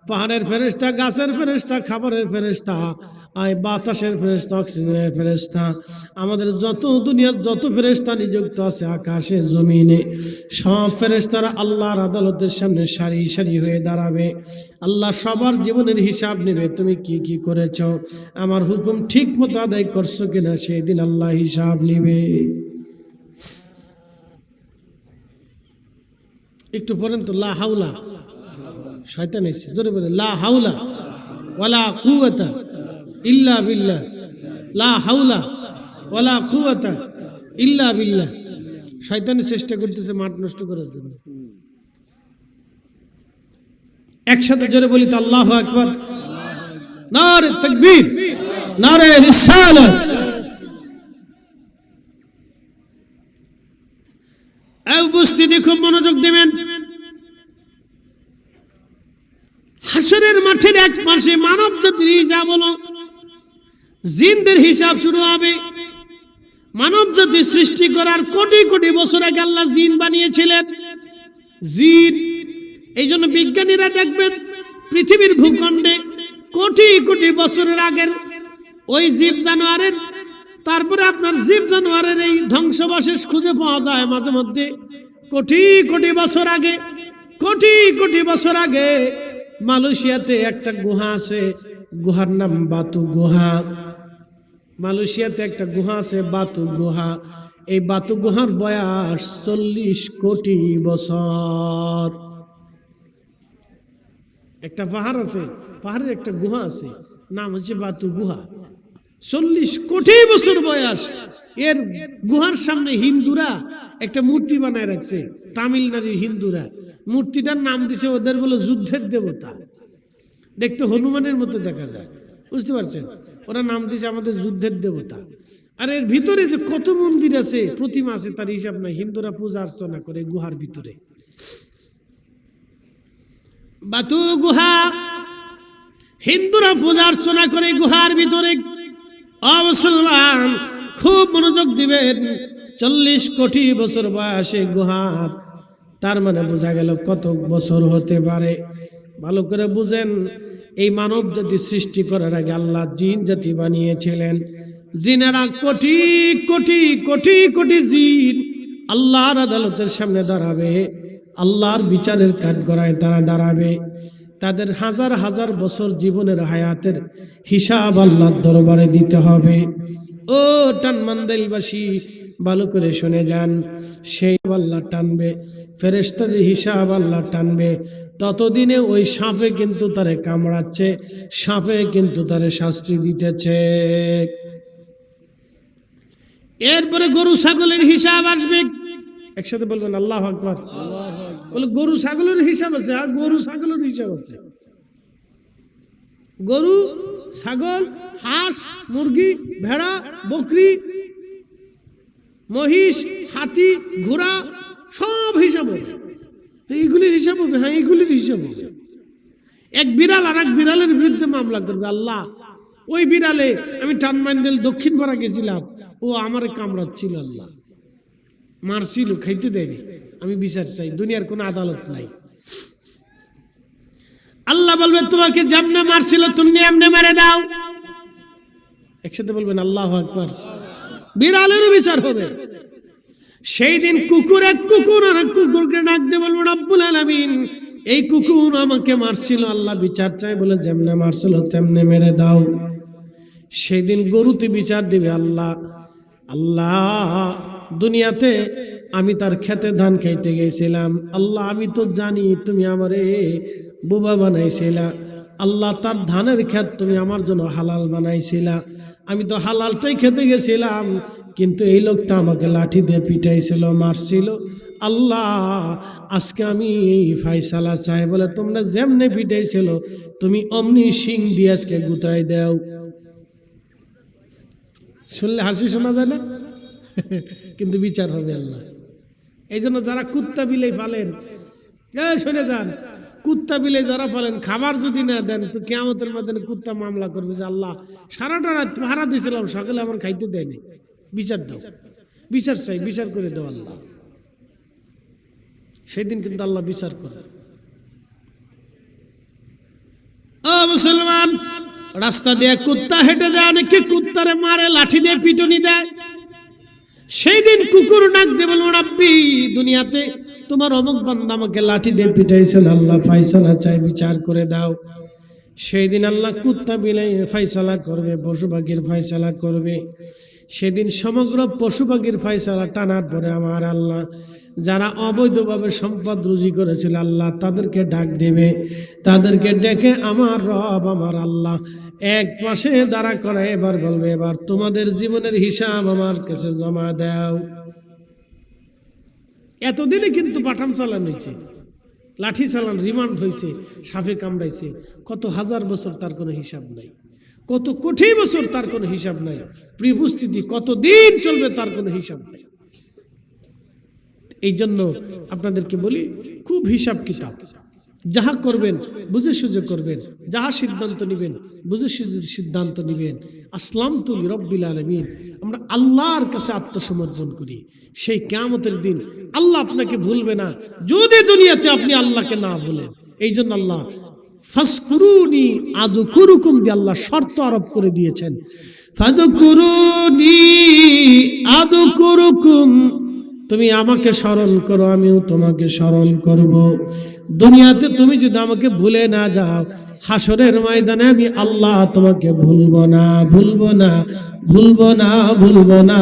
পাহাড়ের ফেরেশতা, গাছের ফেরেশতা, খাবারের ফেরেশতা, বাতাসের ফেরেশতা, অক্সিজেনের ফেরেশতা, আমাদের যত দুনিয়ার যত ফেরেশতা নিযুক্ত আছে আকাশে জমিনে, সব ফেরেশতারা আল্লাহর আদালতের সামনে সারি সারি হয়ে দাঁড়াবে। আল্লাহ সবার জীবনের হিসাব নেবে। তুমি কি কি করেছ, আমার হুকুম ঠিক মতো আদায় করছো কিনা, সেই দিন আল্লাহ হিসাব নেবে। একটু পড়েন তো, লা হাওলা, শয়তান এসেছে, জোরে বলেন, লা হাওলা ওয়ালা কুওয়াতা ইল্লা বিল্লাহ, লা হাওলা ওয়ালা কুওয়াতা ইল্লা বিল্লাহ। শয়তানের চেষ্টা করতেছে মাঠ নষ্ট করার জন্য। একসাথে জোরে বলি তো, আল্লাহু আকবার, নারে তাকবীর, নারে রিসালাত। উপস্থিতি খুব মনোযোগ দেবেন। হাসরের মাঠের এক পাশে মানব জাতির হিসাব হলো, জিনদের হিসাব শুরু হবে। মানব জাতি সৃষ্টি করার কোটি কোটি বছর আগে আল্লাহ জিন বানিয়েছিলেন। জিন, এই জন্য বিজ্ঞানীরা দেখবেন পৃথিবীর ভূখণ্ডে কোটি কোটি বছরের আগের ওই জীব জানোয়ারের, তারপরে আপনার জীব জানোয়ারের এই ধ্বংসাবশেষ খুঁজে পাওয়া যায় মাঝে মধ্যে। কোটি কোটি বছর আগে, কোটি কোটি বছর আগে মালয়েশিয়াতে একটা গুহা আছে, গুহার নাম বাতু গুহা। মালয়েশিয়াতে একটা গুহা আছে, বাতু গুহা। এই বাতু গুহার বয়স 40 কোটি বছর। একটা পাহাড় আছে, পাহাড়ের একটা গুহা আছে, নাম হচ্ছে বাতু গুহা। 40 কোটি বছর বয়স। এর গুহার সামনে হিন্দুরা একটা মূর্তি বানায় রাখছে, তামিলনাড়ুর হিন্দুরা। মূর্তিটার নাম দিছে ওদের বলে যুদ্ধের দেবতা। দেখতে হনুমানের মতো দেখা যায়, বুঝতে পারছেন? ওরা নাম দিছে আমাদের যুদ্ধের দেবতা। আর এর ভিতরে যে কত মন্দির আছে, প্রতিমা আছে, তার হিসাব নাই। হিন্দুরা পূজা অর্চনা করে গুহার ভিতরে। বাতু গুহা, হিন্দুরা পূজা অর্চনা করে গুহার ভিতরে। মুসলমান খুব মনোযোগ দিবেন। 40 কোটি বছর বয়সে গুহার, তার মানে বোঝা গেল কত বছর হতে পারে। ভালো করে বুঝেন, এই মানব জাতি সৃষ্টি করার আগে আল্লাহ জিন জাতি বানিয়েছিলেন। জিনেরা কোটি কোটি কোটি কোটি জিন আল্লাহর আদালতের সামনে দাঁড়াবে, আল্লাহর বিচারের কাঠগড়ায় তারা দাঁড়াবে। তাদের হাজার হাজার বছর জীবনের হায়াতের হিসাব আল্লাহর দরবারে দিতে হবে। ও টানমান্দাইলবাসী, ভালো করে শুনে যান, সেই আল্লাহ টানবে, ফেরেশতাদের হিসাব আল্লাহ টানবে। ততদিনে ওই সাপে কিন্তু তারে কামড়াচ্ছে, সাপে কিন্তু তারে শাস্তি দিতেছে। এরপরে গরু ছাগলের হিসাব আসবে। একসাথে বলবেন আল্লাহু আকবার। বলে গরু ছাগলের হিসাব আছে, আর গরু ছাগলের হিসাব আছে। গরু, ছাগল, হাঁস, মুরগি, ভেড়া, বকরি, মহিষ, হাতি, ঘোড়া, সব হিসাব হবে। এইগুলির হিসাব হবে। হ্যাঁ, এইগুলির হিসাব হবে। এক বিড়াল আর এক বিড়ালের বিরুদ্ধে মামলা করবে। আল্লাহ, ওই বিড়ালে আমি টানমান্ডেল দক্ষিণ পাড়া গেছিলাম, ও আমার কামড়াচ্ছিল, আল্লাহ মারছিল, খাইতে দেয়নি, আমি বিচার চাই। দুনিয়ার কোনো আদালত নাই। আল্লাহ বলবে, তোমাকে যেমনে মারছিল তুমি এমনি মেরে দাও। একসাথে বলবেন আল্লাহু আকবার। বিড়ালেরও বিচার হবে। সেই দিন কুকুর এক কুকুরকে ডাক দিয়ে বলবো রব্বুল আলামিন এই কুকুর আমাকে মারছিল, আল্লাহ বিচার চাই বলে যেমনে মারছিল তেমনে মেরে দাও। সেই দিন গরুতে বিচার দিবে, আল্লাহ দুনিয়াতে আমি তার খেতে ধান খাইতে গেছিলাম, আল্লাহ আমি তো জানি তুমি আমারে বোবা বানাইছিলা, আল্লাহ তার ধানের ক্ষেত তুমি আমার জন্য হালাল বানাইছিলা, আমি তো হালালটাই খেতে গেছিলাম, কিন্তু এই লোকটা আমাকে লাঠি দিয়ে পিটাইছিল, মারছিল, আল্লাহ আজকে আমি এই ফায়সালা চাই বলে তোমরা যেমনে পিটাইছিল তুমি অমনি শিং দিয়ে আজকে গুতাই দাও। শুনলে হাসি শোনা যায় না? কিন্তু বিচার হবে আল্লাহ। এই জন্য যারা কুত্তা বিলাই পালেন, শুনে যান, কুত্তা বিলাই যারা পালেন খাবার যদি না দেন তো কিয়ামতের ময়দানে কুত্তা মামলা করবে যে আল্লাহ সারাটা রাত পাহারা দিয়েছিলাম, সকালে আমার খাইতে দেয়নি, বিচার দাও, বিচার চাই, বিচার করে দাও আল্লাহ। সেদিন কিন্তু আল্লাহ বিচার করে। ও মুসলমান, রাস্তা দিয়ে কুত্তা হেঁটে যায়, অনেকে কুত্তারে মারে, লাঠি দিয়ে পিটুনি দেয়। সেই দিন কুকুর ডাক দিয়ে বলবো রাব্বি দুনিয়াতে তোমার অমুক বান্দা আমাকে লাঠি দিয়ে পিটাইছেন, আল্লাহ ফায়সালা চাই, বিচার করে দাও। সেই দিন আল্লাহ কুত্তা বিলাই ফায়সালা করবে, পশু পাখির ফায়সালা করবে। সেদিন সমগ্র পশু পাখির ফায়সালা টানার পরে আমার আল্লাহ যারা অবৈধভাবে সম্পদ রুজি করেছিল আল্লাহ তাদেরকে ডাক দেবে, তাদেরকে ডেকে আমার রব আমার আল্লাহ এক পাশে দাঁড়া করে এবার বলবে এবার তোমাদের জীবনের হিসাব আমার কাছে জমা দাও। এতদিনে কিন্তু পাঠাম চালান হয়েছে, লাঠি চালান, রিমান্ড হয়েছে, সাপে কামড়াইছে, কত হাজার বছর তার কোনো হিসাব নাই, কত কোটি বছর তার কোনো হিসাব নাই, প্রিয় উপস্থিতি কতদিন চলবে তার কোনো হিসাব নাই। এই জন্য আপনাদেরকে বলি খুব হিসাব কিতাব, যাহা করবেন বুঝে সুঝে করবেন, যাহা সিদ্ধান্ত নিবেন বুঝে সুঝে সিদ্ধান্ত নিবেন। আসলামতু লিরাব্বিল আলামিন, আমরা আল্লাহর কাছে আত্মসমর্পণ করি। সেই কিয়ামতের দিন আল্লাহ আপনাকে ভুলবে না যদি দুনিয়াতে আপনি আল্লাহকে না ভুলেন। এই জন্য আল্লাহ ফাজকুরুনি আযকুরুকুম দিয়ে আল্লাহ শর্ত আরোপ করে দিয়েছেন, ফাজকুরুনি আযকুরুকুম, তুমি আমাকে স্মরণ করো আমিও তোমাকে স্মরণ করব। দুনিয়াতে তুমি যদি আমাকে ভুলে না যাও, হাসরের ময়দানে আমি আল্লাহ তোমাকে ভুলবো না, ভুলবো না, ভুলবো না, ভুলবো না।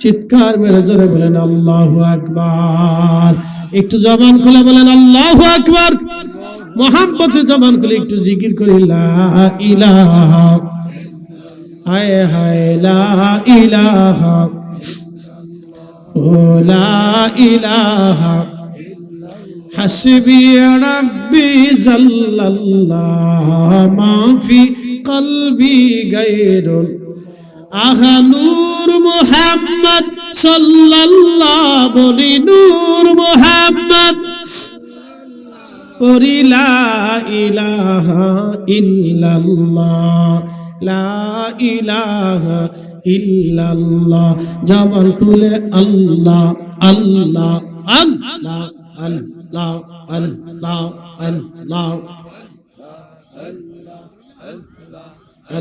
চিৎকার মেরে জোরে বলেন আল্লাহু আকবার। একটু জবান খুলে বলেন আল্লাহু আকবার। মোহাব্বতে জবান খুলে একটু জিকির করি লা ইলাহা, হায় হায় লা ইলাহা, ও লা ইলাহা হাসবি রাব্বি জাল্লাল্লাহ মা ফি কলবি গায়রুল আহা নূর মুহাম্মদ সাল্লাল্লাহ, বলি নূর মুহাম্মদ, পড়ি লা ইলাহা ইল্লাল্লাহ, লা ইলাহা ইল্লাল্লাহ। জবান খুলে আল্লাহ আল্লাহ আল্লাহ আল্লাহ আল্লাহ আল্লাহ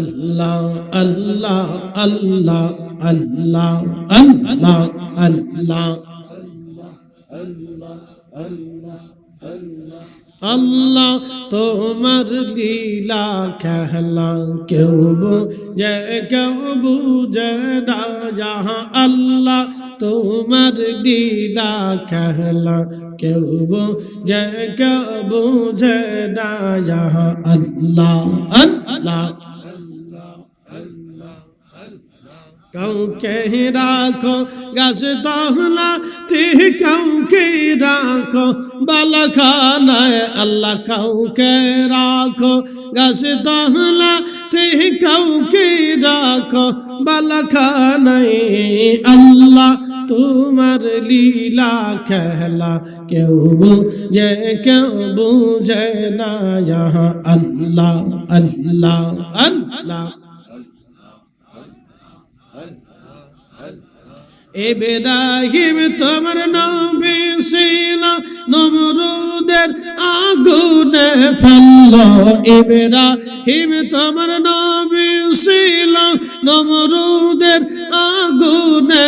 আল্লাহ আল্লাহ আল্লাহ আল্লাহ আল্লাহ আল্লাহ আল্লাহ তোমার লীলা খেলা কেউ বুঝে কেউ বুঝে না যাহা, আল্লাহ তোমার লীলা খেলা কেউ বুঝে কেউ বুঝে না যাহা, আল্লাহ আল্লাহ। কাউকে রাখো গাছ তহলা তে, কাউকে রাখো বালাখানায় আল্লাহ, কাউকে রাখো গাছ তহলা তে, কাউকে রাখো বালাখানায় আল্লাহ তোমার লীলা খেলা কেউ বুঝে কেউ বুঝে না যাহা, আল্লাহ আল্লাহ আল্লাহ। ইব্রাহিম তোমার নবী ছিল নমরুদের আগুনে ফেললো, ইব্রাহিম তোমার নবী ছিল নমরুদের আগুনে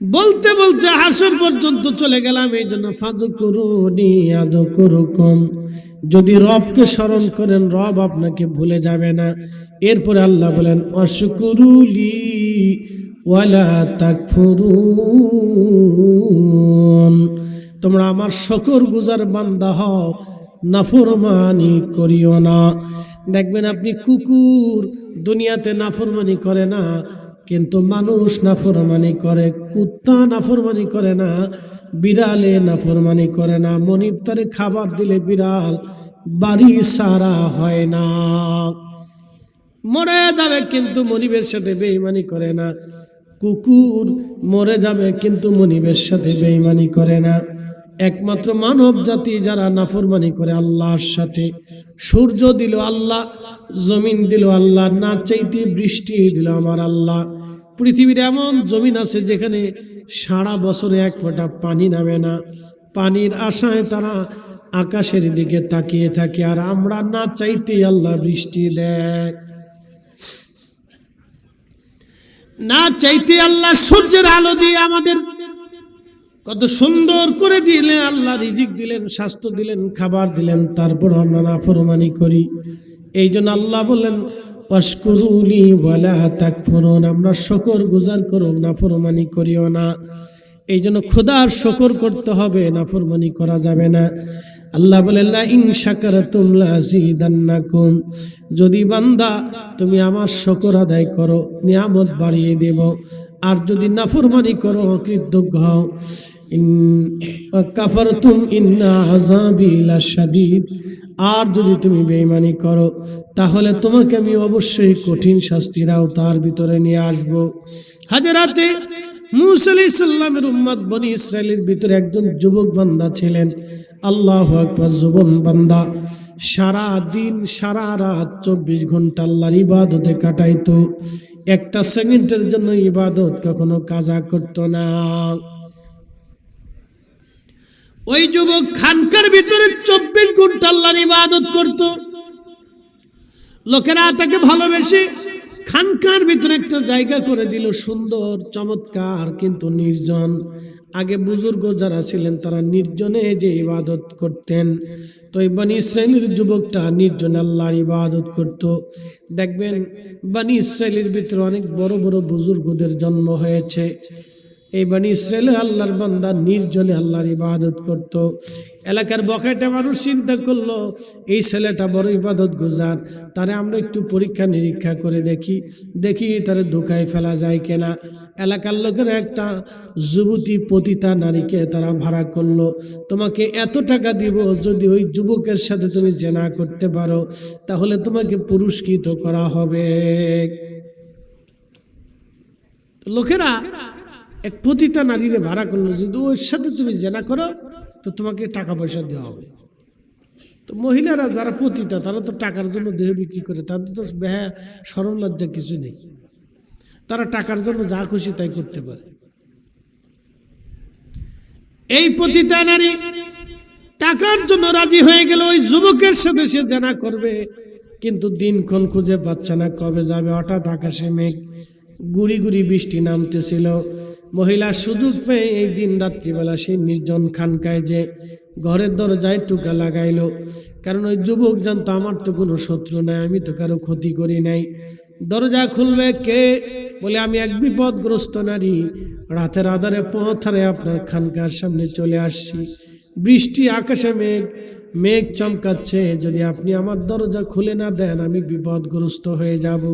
বলতে বলতে হাসর পর্যন্ত চলে গেলাম। এই জন্য ফাযকুরুনি আযকুরুকুম, যদি রবকে স্মরণ করেন রব আপনাকে ভুলে যাবে না। এরপরে আল্লাহ বলেন ওয়াশকুরুলি ওয়ালা তাকফুরুন, তোমরা আমার শুকরগুজার বান্দা হও, নাফরমানি করিও না। দেখবেন আপনি কুকুর দুনিয়াতে নাফরমানি করে না, কিন্তু মানুষ নাফরমানি করে। কুত্তা নাফরমানি করে না, বিড়ালে নাফরমানি করে না। মনিব তারে খাবার দিলে বিড়াল বাড়ি সারা হয় না, মরে যাবে কিন্তু মনিবের সাথে বেঈমানি করে না। কুকুর মরে যাবে কিন্তু মনিবের সাথে বেঈমানি করে না। একমাত্র মানব জাতি যারা নাফরমানি করে আল্লাহর সাথে। সূর্য দিল আল্লাহ, জমিন দিল আল্লাহ, না চাইতে বৃষ্টি দিল আমার আল্লাহ। পৃথিবীর এমন জমিন আছে যেখানে সারা বছরে এক ফোঁটা পানি নামে না, পানির আশায় তারা আকাশের দিকে তাকিয়ে থাকে। আর আমরা না চাইতে আল্লাহ বৃষ্টি দেয়, না চাইতে আল্লাহ সূর্যের আলো দিয়ে আমাদের কত সুন্দর করে দিলেন, আল্লাহ রিজিক দিলেন, স্বাস্থ্য দিলেন, খাবার দিলেন, তারপর আমরা নাফরমানি করি। এই জন্য আল্লাহ বললেন ওয়াশকুরুলি ওয়ালা তাকফুরুন, আমরা শুকর গুজার করো, নাফরমানি করিও না। এই জন্য খোদার শুকর করতে হবে, নাফরমানি করা যাবে না। আল্লাহ বলেন লা ইন শাকারতুম লাযিদান্নাকুম, যদি বান্দা তুমি আমার শুকর আদায় করো নিয়ামত বাড়িয়ে দেব, আর যদি নাফরমানি করো অকৃতজ্ঞ হও, ইন কাফারতুম ইন্না আযাবি লাশাদীদ, আর যদি তুমি বেঈমানি করো তাহলে তোমাকে আমি অবশ্যই কঠিন শাস্তির আওতার ভিতরে নিয়ে আসব। হযরতে মূসা আলাইহিস সালামের উম্মত বনি ইসরাইলের ভিতরে একজন যুবক বান্দা ছিলেন। আল্লাহু আকবার, যুবক বান্দা সারা দিন সারা রাত 24 ঘন্টা আল্লাহর ইবাদতে কাটাইতো, একটা সেকেন্ডের জন্য ইবাদত কখনো কাজা করত না। ওই যুবক খানকার ভিতরে 24 ঘন্টা আল্লাহর ইবাদত করত। লোকেরা তাকে ভালোবেসে খানকার ভিতরে একটা জায়গা করে দিল, সুন্দর চমৎকার কিন্তু নির্জন। আগে বুজুর্গ যারা ছিলেন তারা নির্জনে যে ইবাদত করতেন, তো এই বনি ইসরাইলের যুবকটা নির্জনে আল্লাহর ইবাদত করত। দেখবেন বনি ইসরাইলের ভিতরে অনেক বড় বড় বুজুর্গদের জন্ম হয়েছে। এই বনি ইসরাইলে আল্লাহর বান্দা নির্জনে আল্লাহর ইবাদত করত। এলাকার বখাটে মানুষ চিন্তা করলো এই ছেলেটা বড় ইবাদত গুজার, তারে আমরা একটু পরীক্ষা নিরীক্ষা করে দেখি তারে ধোকায় ফেলা যায় কিনা। এলাকার লোকের একটা যুবতী পতিতা নারীকে তারা ভাড়া করলো, তোমাকে এত টাকা দিব, যদি ওই যুবকের সাথে তুমি জেনা করতে পারো তাহলে তোমাকে পুরস্কৃত করা হবে। লোকেরা এক পতিতা নারীরে ভাড়া করলো, যদি ওর সাথে তুমি জেনা করো তো তোমাকে টাকা পয়সা দেওয়া হবে। তো মহিলারা যারা পতিতা তারা তো টাকার জন্য দেহ বিক্রি করে, তাদের তো বেহা শরম লজ্জা কিছু নেই, তারা টাকার জন্য যা খুশি তাই করতে পারে। এই পতিতা নারী টাকার জন্য রাজি হয়ে গেল, ওই যুবকের সাথে সে জেনা করবে, কিন্তু দিনক্ষণ খুঁজে পাচ্ছে না কবে যাবে। হঠাৎ আকাশে মেঘ, গুড়ি গুড়ি বৃষ্টি নামতেছিল। মহিলা সুযোগ পেয়ে এই দিন রাত্রিবেলা সেই নির্জন খানকায় যে ঘরের দরজায় টুকা লাগাইলো, কারণ ওই যুবক জানতো আমার তো কোনো শত্রু নাই, আমি তো কারো ক্ষতি করি নাই। দরজা খুলবে কে? বলে আমি এক বিপদগ্রস্ত নারী, রাতের আধারে পথরে আপনার খানকার সামনে চলে আসছি, বৃষ্টি আকাশে মেঘ চমকাচ্ছে, যদি আপনি আমার দরজা খুলে না দেন আমি বিপদগ্রস্ত হয়ে যাব।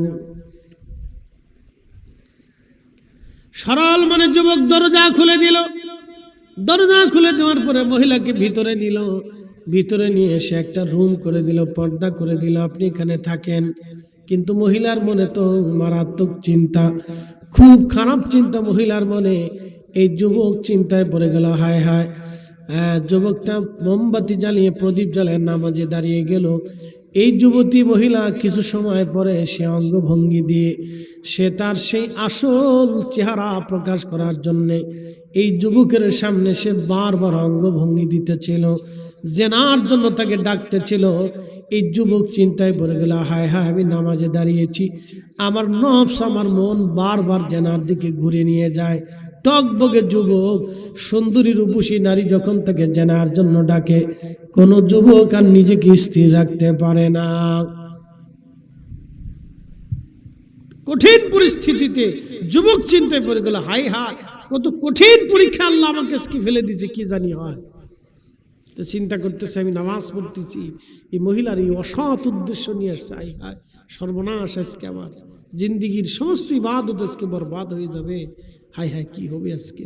সরল মনে যুবক দরজা খুলে দিল। দরজা খুলে দেওয়ার পরে মহিলাকে ভিতরে নিল, ভিতরে নিয়ে এসে একটা রুম করে দিল, পর্দা করে দিল, আপনি এখানে থাকেন। কিন্তু মহিলার মনে তো মারাত্মক চিন্তা, খুব খারাপ চিন্তা মহিলার মনে। এই যুবক চিন্তায় পড়ে গেল, হায় হায়। যুবকটা মোমবাতি জ্বালিয়ে প্রদীপ জ্বালিয়ে নামাজে দাঁড়িয়ে গেল। এই যুবতী মহিলা কিছু সময় পরে সে অঙ্গভঙ্গি দিয়ে সে তার সেই আসল চেহারা প্রকাশ করার জন্য এই যুবকের সামনে সে বারবার অঙ্গভঙ্গি দিতেছিল, জেনার জন্য তাকে ডাকতেছিল। এই যুবক চিন্তায় পড়ে গেল, হায় হায় আমি নামাজে দাঁড়িয়েছি, আমার নফস আমার মন বারবার জেনার দিকে ঘুরে নিয়ে যায়, টকবগে যুবক, সুন্দরী রূপসী নারী যখন তাকে জেনার জন্য ডাকে, কোন যুবক আর নিজেকে স্থির রাখতে পারে না। কঠিন পরিস্থিতিতে যুবক চিন্তায় পড়ে গেল, হাই হাই কত কঠিন পরীক্ষা আল্লাহ আমাকে আজকে ফেলে দিয়েছে, কি জানি হয়। তো চিন্তা করতেছে, আমি নামাজ পড়তেছি, এই মহিলার এই অসৎ উদ্দেশ্য নিয়ে আসছে, হাই হাই সর্বনাশ, আজকে আমার জিন্দিগির সমস্ত ইবাদত আজকে বরবাদ হয়ে যাবে, হাই হাই কি হবে আজকে।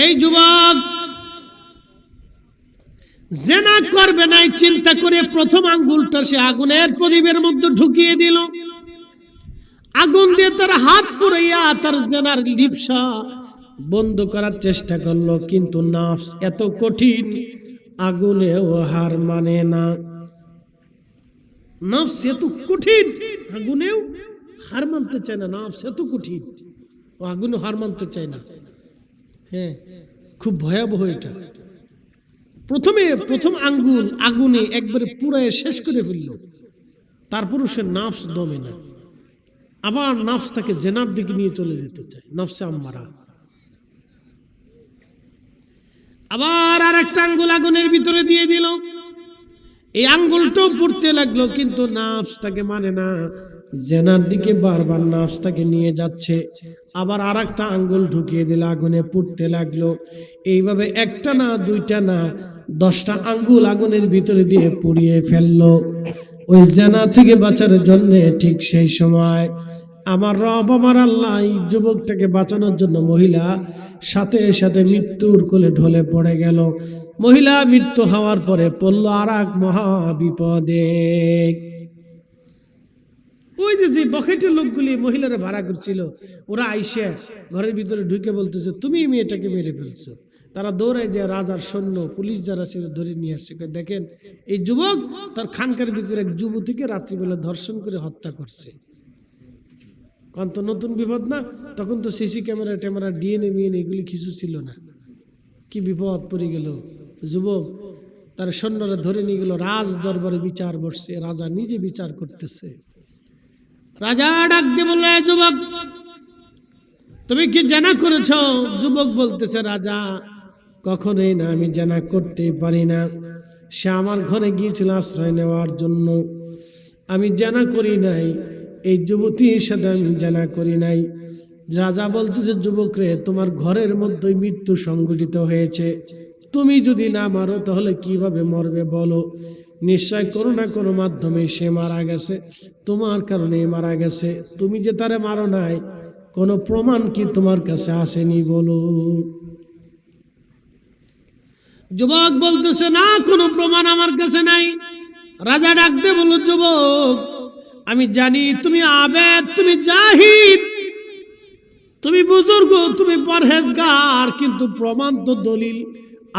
এই যুবক জেনা করবে না চিন্তা করে প্রথম আঙ্গুলটা সে আগুনের প্রদীপের মধ্যে ঢুকিয়ে দিল। আগুন দিয়ে তার হাত পুড়াইয়া তার জেনার লিপসা বন্ধ করার চেষ্টা করলো, কিন্তু নাফস এত কঠিন, আগুনেও হার মানে না। নাফস এত কঠিন, আগুনেও হার মানতে চায় না। নাফস এত কঠিন, ও আগুনে হার মানতে চায় না। হ্যাঁ, খুব ভয়াবহ এটা। প্রথম আঙ্গুল আগুনে একবারে পুড়ায় শেষ করে ফেলল, তারপরও সে নাফস দমে না। আবার নাফস তাকে জেনার দিকে নিয়ে চলে যেতে চায়, নাফসে আম্মারা। আবার আর একটা আঙ্গুল আগুনের ভিতরে দিয়ে দিল, এই আঙ্গুলটাও পুড়তে লাগলো, কিন্তু নাফস তাকে মানে না, জেনার দিকে বারবার নাফস তাকে নিয়ে যাচ্ছে। আবার আর একটা আঙ্গুল ঢুকিয়ে দিল, আগুনে পুড়তে লাগলো। এইভাবে একটা না দুইটা না 10টা আঙ্গুল আগুনের ভিতরে দিয়ে পুড়িয়ে ফেললো ওই জেনা থেকে বাঁচার জন্য। ঠিক সেই সময় আমার রব আমার আল্লাহ এই যুবকটাকে বাঁচানোর জন্য মহিলা সাথে সাথে মৃত্যুর কোলে ঢলে পড়ে গেল। মহিলা মৃত্যু হওয়ার পরে পড়ল আর এক মহা বিপদে। ওই যে বকেটের লোকগুলি মহিলারা ভাড়া করছিল, ওরা আইসে ঘরের ভিতরে ঢুকে বলতেছে, তুমি মেয়েটাকে মেরে ফেলছো। তারা দৌড়ায় যে রাজার সৈন্য পুলিশ যারা ছিল ধরে নিয়ে আসছে, দেখেন এই যুবক তার খানকার ভিতরে এক যুবতীকে রাত্রিবেলা ধর্ষণ করে হত্যা করছে। কারণ তো নতুন বিপদ না, তখন তো সিসি ক্যামেরা ট্যামেরা ডিএনএ মিএনএ এগুলি কিছু ছিল না। কি বিপদ পড়ে গেল যুবক, তার সৈন্যরা ধরে নিয়ে গেল, রাজ দরবারে বিচার বসছে, রাজা নিজে বিচার করতেছে। রাজা ডাক দিয়ে বলল, যুবক তুমি কি জেনা করেছ? যুবক বলতেছে, রাজা কখনোই না, আমি জেনা করতেই পারি না। সে আমার ঘরে গিয়েছিল আশ্রয় নেওয়ার জন্য, আমি জেনা করি নাই। এই যুবতীর সাথে আমি জেনা করি নাই। রাজা বলতেছে, যুবক রে, তোমার ঘরের মধ্যেই মৃত্যু সংঘটিত হয়েছে, তুমি যদি না মারো তাহলে কিভাবে মরবে বলো? নিশ্চয় কোনো না কোনো মাধ্যমে সে মারা গেছে, তোমার কারণে মারা গেছে। তুমি যে তারে মারো নাই, কোনো প্রমাণ কি তোমার কাছে আসেনি বলো? যুবক বলতেছে, না, কোনো প্রমাণ আমার কাছে নাই। রাজা ডাক দিয়ে বলল, যুবক আমি জানি তুমি আবেদ, তুমি জাহিদ, তুমি বুজুর্গ, তুমি পরহেজগার, কিন্তু প্রমাণ তো দলিল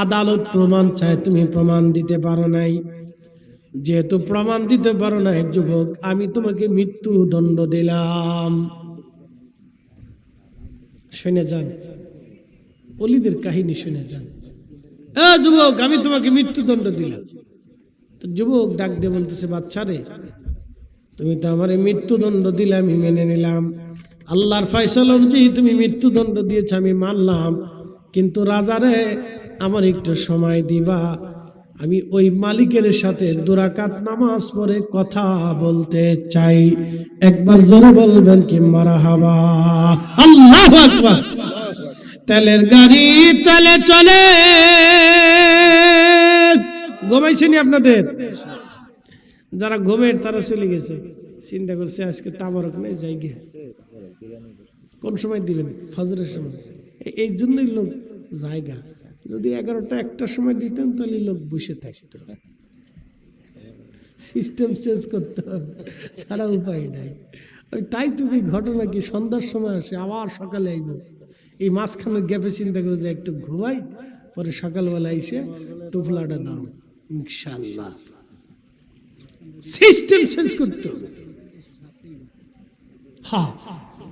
আদালত প্রমাণ চায়, তুমি প্রমাণ দিতে পারো নাই। যেহেতু প্রমাণ দিতে পারো নাই যুবক, আমি তোমাকে মৃত্যুদণ্ড দিলাম। শুনে যান, ওলিদের কাহিনী শুনে যান। যুবক আমি তোমাকে মৃত্যুদণ্ড দিলাম। তো যুবক ডাক দিয়ে বলতেছে, বাচ্চা রে, তুমি তো আমার মৃত্যুদণ্ড দিলে আমি মেনে নিলাম, আল্লাহর ফয়সালা অনুযায়ী তুমি মৃত্যুদণ্ড দিয়েছ, আমি মানলাম, কিন্তু রাজারে আমার একটু সময় দিবা, আমি ওই মালিকের সাথে 2 রাকাত নামাজ পড়ে কথা বলতে চাই। একবার জোরে বলবেন কি মারহাবা? আল্লাহু আকবার। তেলের গাড়ি তেলে চলে। ঘুমাইছেনি আপনাদের? যারা ঘুমের তারা চলে গেছে, চিন্তা করছে আজকে তাবারক নেই, যাই গিয়ে কোন সময় দিবেন? ফজরের সময়। এই জন্যই লোক জায়গা, যদি 11টা 1টার সময় দিতেন তাহলে লোক বসে থাকতো। সিস্টেম চেঞ্জ করতে হবে, ছাড়া উপায় নাই। ওই তাই তুমি ঘটনা কি সন্ধ্যার সময় আসে, আবার সকালে আইব। এই মাঝখানের গ্যাপে চিন্তা করে যে একটু ঘুমাই, পরে সকালবেলা এসে টুফলাটা দাও ইনশাআল্লাহ। সিস্টেম চেঞ্জ করতে হবে। হ্যাঁ,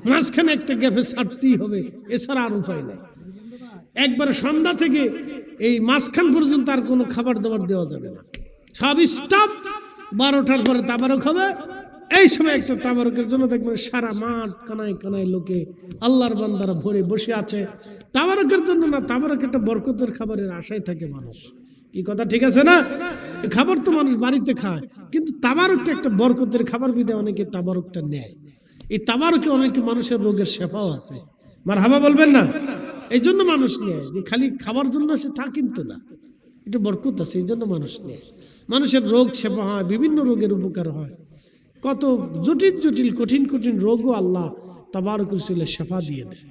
মাঝখানে একটা গ্যাপে ছাড়তেই হবে, এছাড়া আর উপায় নাই। একবারে সন্ধ্যা থেকে এই মাঝখান পর্যন্ত আর কোনো খাবার দাবার দেওয়া যাবে না, সব স্টপ। 12টার পরে তাবারক হবে, এই সময় একটা তাবারকের জন্য দেখবেন সারা মাঠ কানায় কানায় লোকে আল্লাহর বান্দারা ভরে বসে আছে তাবারকের জন্য না, তাবারক একটা বরকতের খাবারের আশায় থাকে মানুষ। কি কথা ঠিক আছে না? খাবার তো মানুষ বাড়িতে খায়, কিন্তু তাবারকটা একটা বরকতের খাবার বিধে অনেকে তাবারকটা নেয়। এই তাবারকে অনেকে মানুষের রোগের শেফাও আছে, মারহাবা বলবেন না? এই জন্য মানুষ নেয়, যে খালি খাবার জন্য সে তা কিন্তু না, এটা বরকত আছে এই জন্য মানুষ নেয়। মানুষের রোগ শেফা হয়, বিভিন্ন রোগের উপকার হয়, কত জটিল জটিল কঠিন কঠিন রোগও আল্লাহ তাবারক রসুলের শেফা দিয়ে দেয়,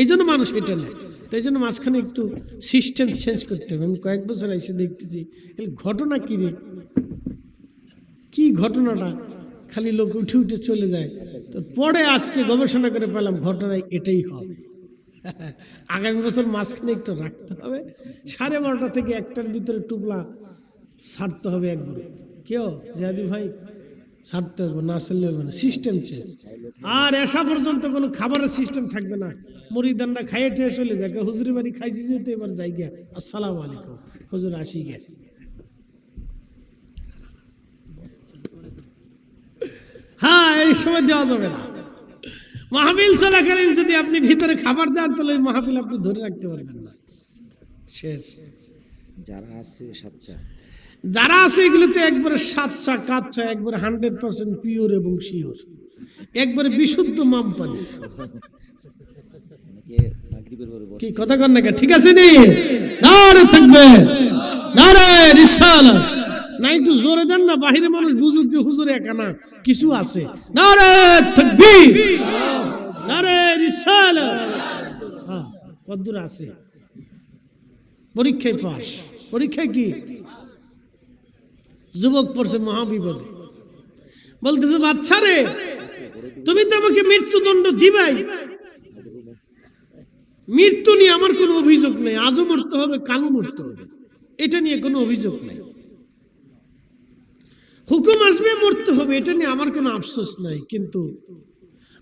এই জন্য মানুষ এটা নেয়। তো এই জন্য মাঝখানে একটু সিস্টেম চেঞ্জ করতে হবে। আমি কয়েক বছর এসে দেখতেছি ঘটনা কি রে, কি ঘটনাটা, খালি লোক উঠে উঠে চলে যায়। তো পরে আজকে গবেষণা করে পেলাম ঘটনা এটাই হবে। আগামী বছর মাঝখানে একটু রাখতে হবে, 12:30 থেকে 1টার ভিতরে টুপলা ছাড়তে হবে একবারে। কেউ জাদি ভাই ছাড়তে হবে, না ছাড়লে হবে না, সিস্টেম চেঞ্জ। আর এসা পর্যন্ত কোনো খাবারের সিস্টেম থাকবে না, মুড়িদানরা খাইয়ে ঠেয়ে চলে যায়, হুজুরের বাড়ি খাইছি যেতে এবার যাই গিয়া আসসালামু আলাইকুম হুজুর আসি গে। হ্যাঁ, এই সময় দেওয়া যাবে না। মাহফিল চলাকালীন যদি আপনি ভিতরে খাবার দেন তাহলে ওই মাহফিল আপনি ধরে রাখতে পারবেন না, শেষ। যারা আছে এগুলোতে একবারে সাচ্চা কাচ্চা, একবারে 100% পিওর এবং শিওর, একবারে বিশুদ্ধ মাম পানি। কি কথা কন না? ঠিক আছে নি? নারে থাকবে, নারে রিসালাত। না একটু জোরে দেন না, বাহিরে মানুষ বুঝুক যে হুজুর একা না, কিছু আছে। নারে তাকবীর, নারে রিসালাত। হ্যাঁ, কদ্দুর আছে? পরীক্ষায় পাস। পরীক্ষায় কি? যুবক পড়ছে মহাবিপদে, বলতেছে বাচ্চা রে, তুমি তো আমাকে মৃত্যুদণ্ড দিবাই, মৃত্যু নিয়ে আমার কোনো অভিযোগ নেই, আজও মরতে হবে কালও মরতে হবে, এটা নিয়ে কোনো অভিযোগ নেই। হুকুম আসবে মরতে হবে, এটা নিয়ে আমার কোনো আফসোস নাই, কিন্তু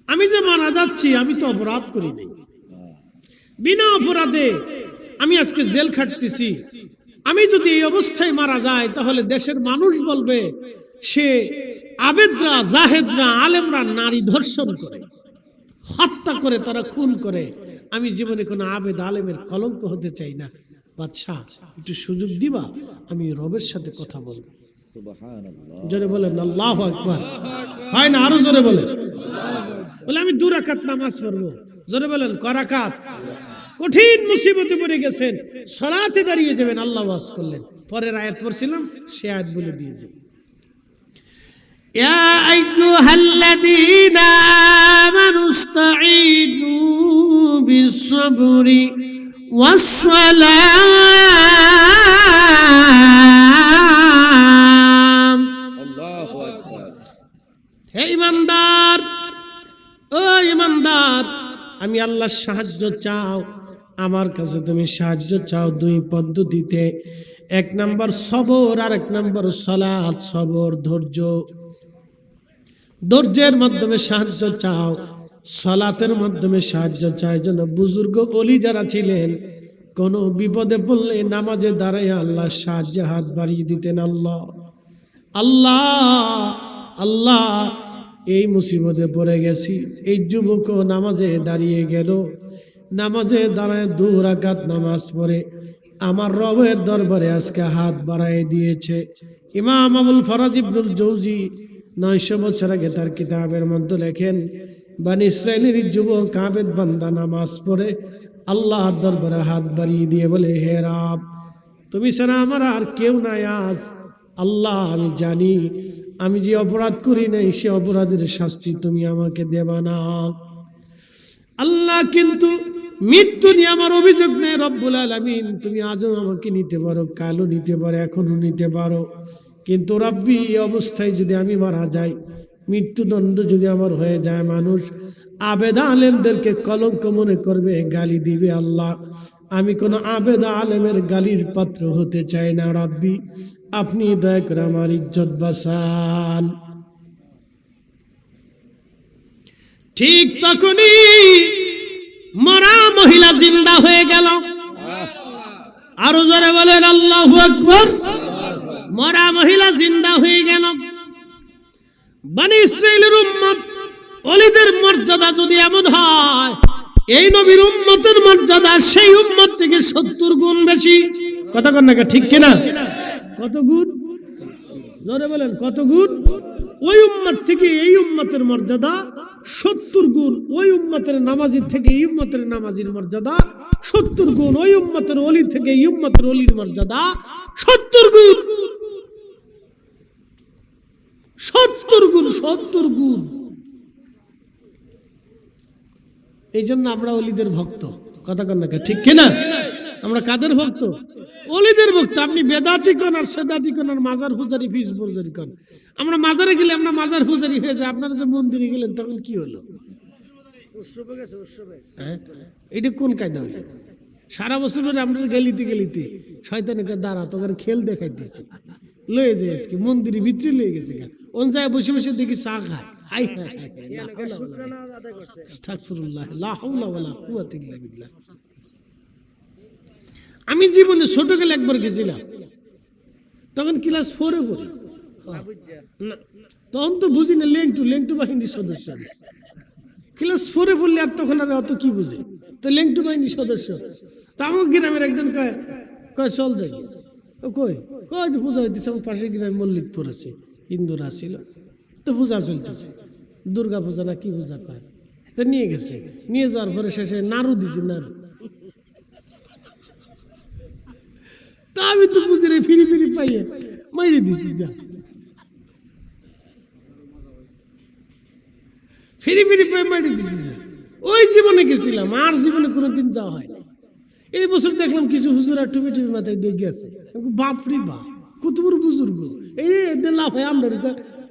আমি যে মারা যাচ্ছি আমি তো অপরাধ করি নাই, বিনা অপরাধে আমি আজকে জেল খাটতেছি। আমি যদি এই অবস্থায় মারা যায় তাহলে দেশের মানুষ বলবে সে আবেদরা, জাহেদরা, আলেমরা নারী ধর্ষণ করে, হত্যা করে, তারা খুন করে। আমি জীবনে কোনো আবেদ আলেমের কলঙ্ক হতে চাই না। বাদশাহ একটু সুযোগ দিবা, আমি রবের সাথে কথা বলবো। জোরে বলেন আল্লাহু আকবার। হয় না? আরো জোরে বলেন। বলে আমি 2 রাকাত নামাজ পড়বো। জোরে বলেন ক রাকাত? কঠিন মুসিবতে পড়ে গেছেন, সালাতে দাঁড়িয়ে যাবেন, আল্লাহ ওয়াজ করলেন। পরের আয়াত পড়ছিলাম, সে আয়াত বলে দিয়ে যাই। ইয়া আইয়ুহাল্লাযীনা আমানু ইসতাঈনু বিস-সাবরি ওয়াস-সালাত। আল্লাহু আকবার। হে ঈমানদার, ও ঈমানদার, আমি আল্লাহর সাহায্য চাও, আমার কাছে তুমি সাহায্য চাও 2 পদ্ধতিতে। 1 নম্বর সবর, আর 1 নম্বর সালাত। সবর ধৈর্য, ধৈর্যের মাধ্যমে সাহায্য চাও, সালাতের মাধ্যমে সাহায্য চাই। জন্য বুজুর্গ ওলি যারা ছিলেন, কোন বিপদে পড়লে নামাজে দাঁড়ায় আল্লাহর সাহায্যে হাত বাড়িয়ে দিতেন। আল্লাহ আল্লাহ আল্লাহ, এই মুসিবতে পড়ে গেছি। এই যুবক নামাজে দাঁড়িয়ে গেল, নামাজে দাঁড়ায় 2 রাকাত নামাজ পড়ে আমার রবের দরবারে আজকে হাত বাড়ায় দিয়েছে। ইমাম আবুল ফরাজ ইবনুল জৌজি 900 বছর আগে তার কিতাবের মধ্যে লেখেন, বনি ইসরাইলের যুবক আবেদ বান্দা নামাজ পড়ে আল্লাহর দরবারে হাত বাড়িয়ে দিয়ে বলে, হে রব, তুমি ছাড়া আমার আর কেউ নাই। আজ আল্লাহ, আমি জানি আমি যে অপরাধ করি নাই সে অপরাধের শাস্তি তুমি আমাকে দেবা না। আল্লাহ, কিন্তু মৃত্যু নিয়ে আমার অভিযোগ নেই। রব্বুল আলামিন, তুমি আজও আমাকে নিতে পারো, কালও নিতে পারো, এখনো নিতে পারো, কিন্তু রব্বি, এই অবস্থায় যদি আমি মারা যাই, মৃত্যুদণ্ড যদি আমার হয়ে যায়, মানুষ আবেদ আলেমদেরকে কলঙ্ক মনে করবে, গালি দিবে। আল্লাহ, আমি কোনো আবেদ আলেমের গালির পাত্র হতে চাই না। রব্বি, আপনি দয়া করে আমার ইজ্জত বাঁচান। ঠিক তখনই মরা মহিলা জিন্দা হয়ে গেল। আরো জোরে বলেন আল্লাহু আকবার। মরা মহিলা জিন্দা হয়ে গেল। বনি ইসরাইলের উম্মত ওলিদের মর্যাদা যদি এমন হয়, এই নবীর উম্মতের মর্যাদা সেই উম্মত থেকে 70 গুণ বেশি। কথা কন না, ঠিক কিনা? কত গুণ? জোরে বলেন, কত গুণ? ওই উম্মত থেকে এই উম্মতের মর্যাদা 70 গুণ। ওই উম্মতের নামাজির থেকে এই উম্মতের নামাজির মর্যাদা 70 গুণ। ওই উম্মতের ওলি থেকে এই উম্মতের ওলির মর্যাদা 70 গুণ। 70 গুণ, 70 গুণ। এই জন্য আমরা ওলিদের ভক্ত। কথা কন না, ঠিক কিনা? আমরা কাদের ভক্ত? ওলিদের ভক্ত। আপনি বেদাতি কোন আর সেদাতি কোন আর মাজার পূজারি ফিস পূজারি কোন, আমরা মাজারে গেলে আমরা মাজার পূজারি হয়ে যায়। আপনারা যে মন্দিরে গেলেন তখন কি হলো? এটা কোন কায়দা হইল? সারা বছর ধরে আমরা গেলিতে গেলিতে শয়তানকে দাঁড়া তোকে খেল দেখাইতেছি, লয়ে যায় আজকে মন্দিরের ভিতরে লয়ে গেছে। ওন যায় বসে বসে দেখি চা খায়। আমি জীবনে ছোট গেলে একবার গেছিলাম, তখন ক্লাস 4-এ পড়ি। তখন তো বুঝি না, লেংটু বাহিনীর সদস্য। ক্লাস 4-এ পড়লে আর তখন আর অত কি বুঝে, তো লেংটু বাহিনীর সদস্য। তা আমার গ্রামের একজন কয় চল যাই। কই কয় যে পূজা হইতেছে আমার পাশের গ্রামে মল্লিকপুর আছে, হিন্দুরা ছিল, তো পূজা চলতেছে, দুর্গা পূজা না কি পূজা কয়। তো নিয়ে গেছে, নিয়ে যাওয়ার পরে শেষে নাড়ু দিছি, নাড়ু। তা আমি তো বুঝি রে, ফিরি ফিরি পাইয়ে মাইরে দিছি, যা ফিরি ফিরি পাই মাইরে দিছি। যা ওই জীবনে গেছিলাম, আর জীবনে কোনোদিন যাওয়া হয় না। এই বছর দেখলাম কিছু হুজুরা টুপি টুপি মাথায় দিয়ে গেছে। বাপরি বাপ, কত বড় বুজুর্গ। এই লাভ হয় আমরা,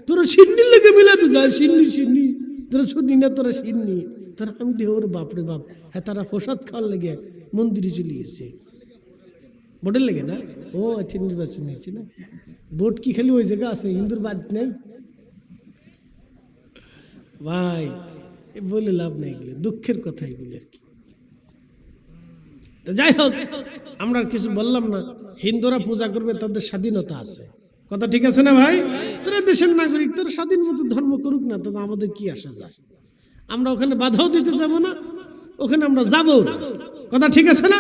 তোরা সিন্নির লেগে মিলাতে যায়, সিন্নি তোরা শুনি না, তোরা সিন্নি। তারা আমি দেহ ওর বাপরে বাপ। হ্যাঁ, তারা প্রসাদ খাওয়ার লেগে মন্দিরে চলে গেছে, ভোটের লেগে না। ও আচ্ছা, নির্বাচন হয়েছে না, ভোট কি খালি ওই জায়গা আছে, হিন্দুর বাদ নেই ভাই। বলে লাভ নেই, এগুলো দুঃখের কথা, এগুলো আর কি। তো যাই হোক, আমরা কিছু বললাম না। হিন্দুরা পূজা করবে, তাদের স্বাধীনতা আছে। কথা ঠিক আছে না ভাই? তোরা দেশের নাগরিক, তোরা স্বাধীন মতো ধর্ম করুক না, তবে আমাদের কি আসা যায়? আমরা ওখানে বাধাও দিতে যাব না, ওখানে আমরা যাবো। কথা ঠিক আছে না?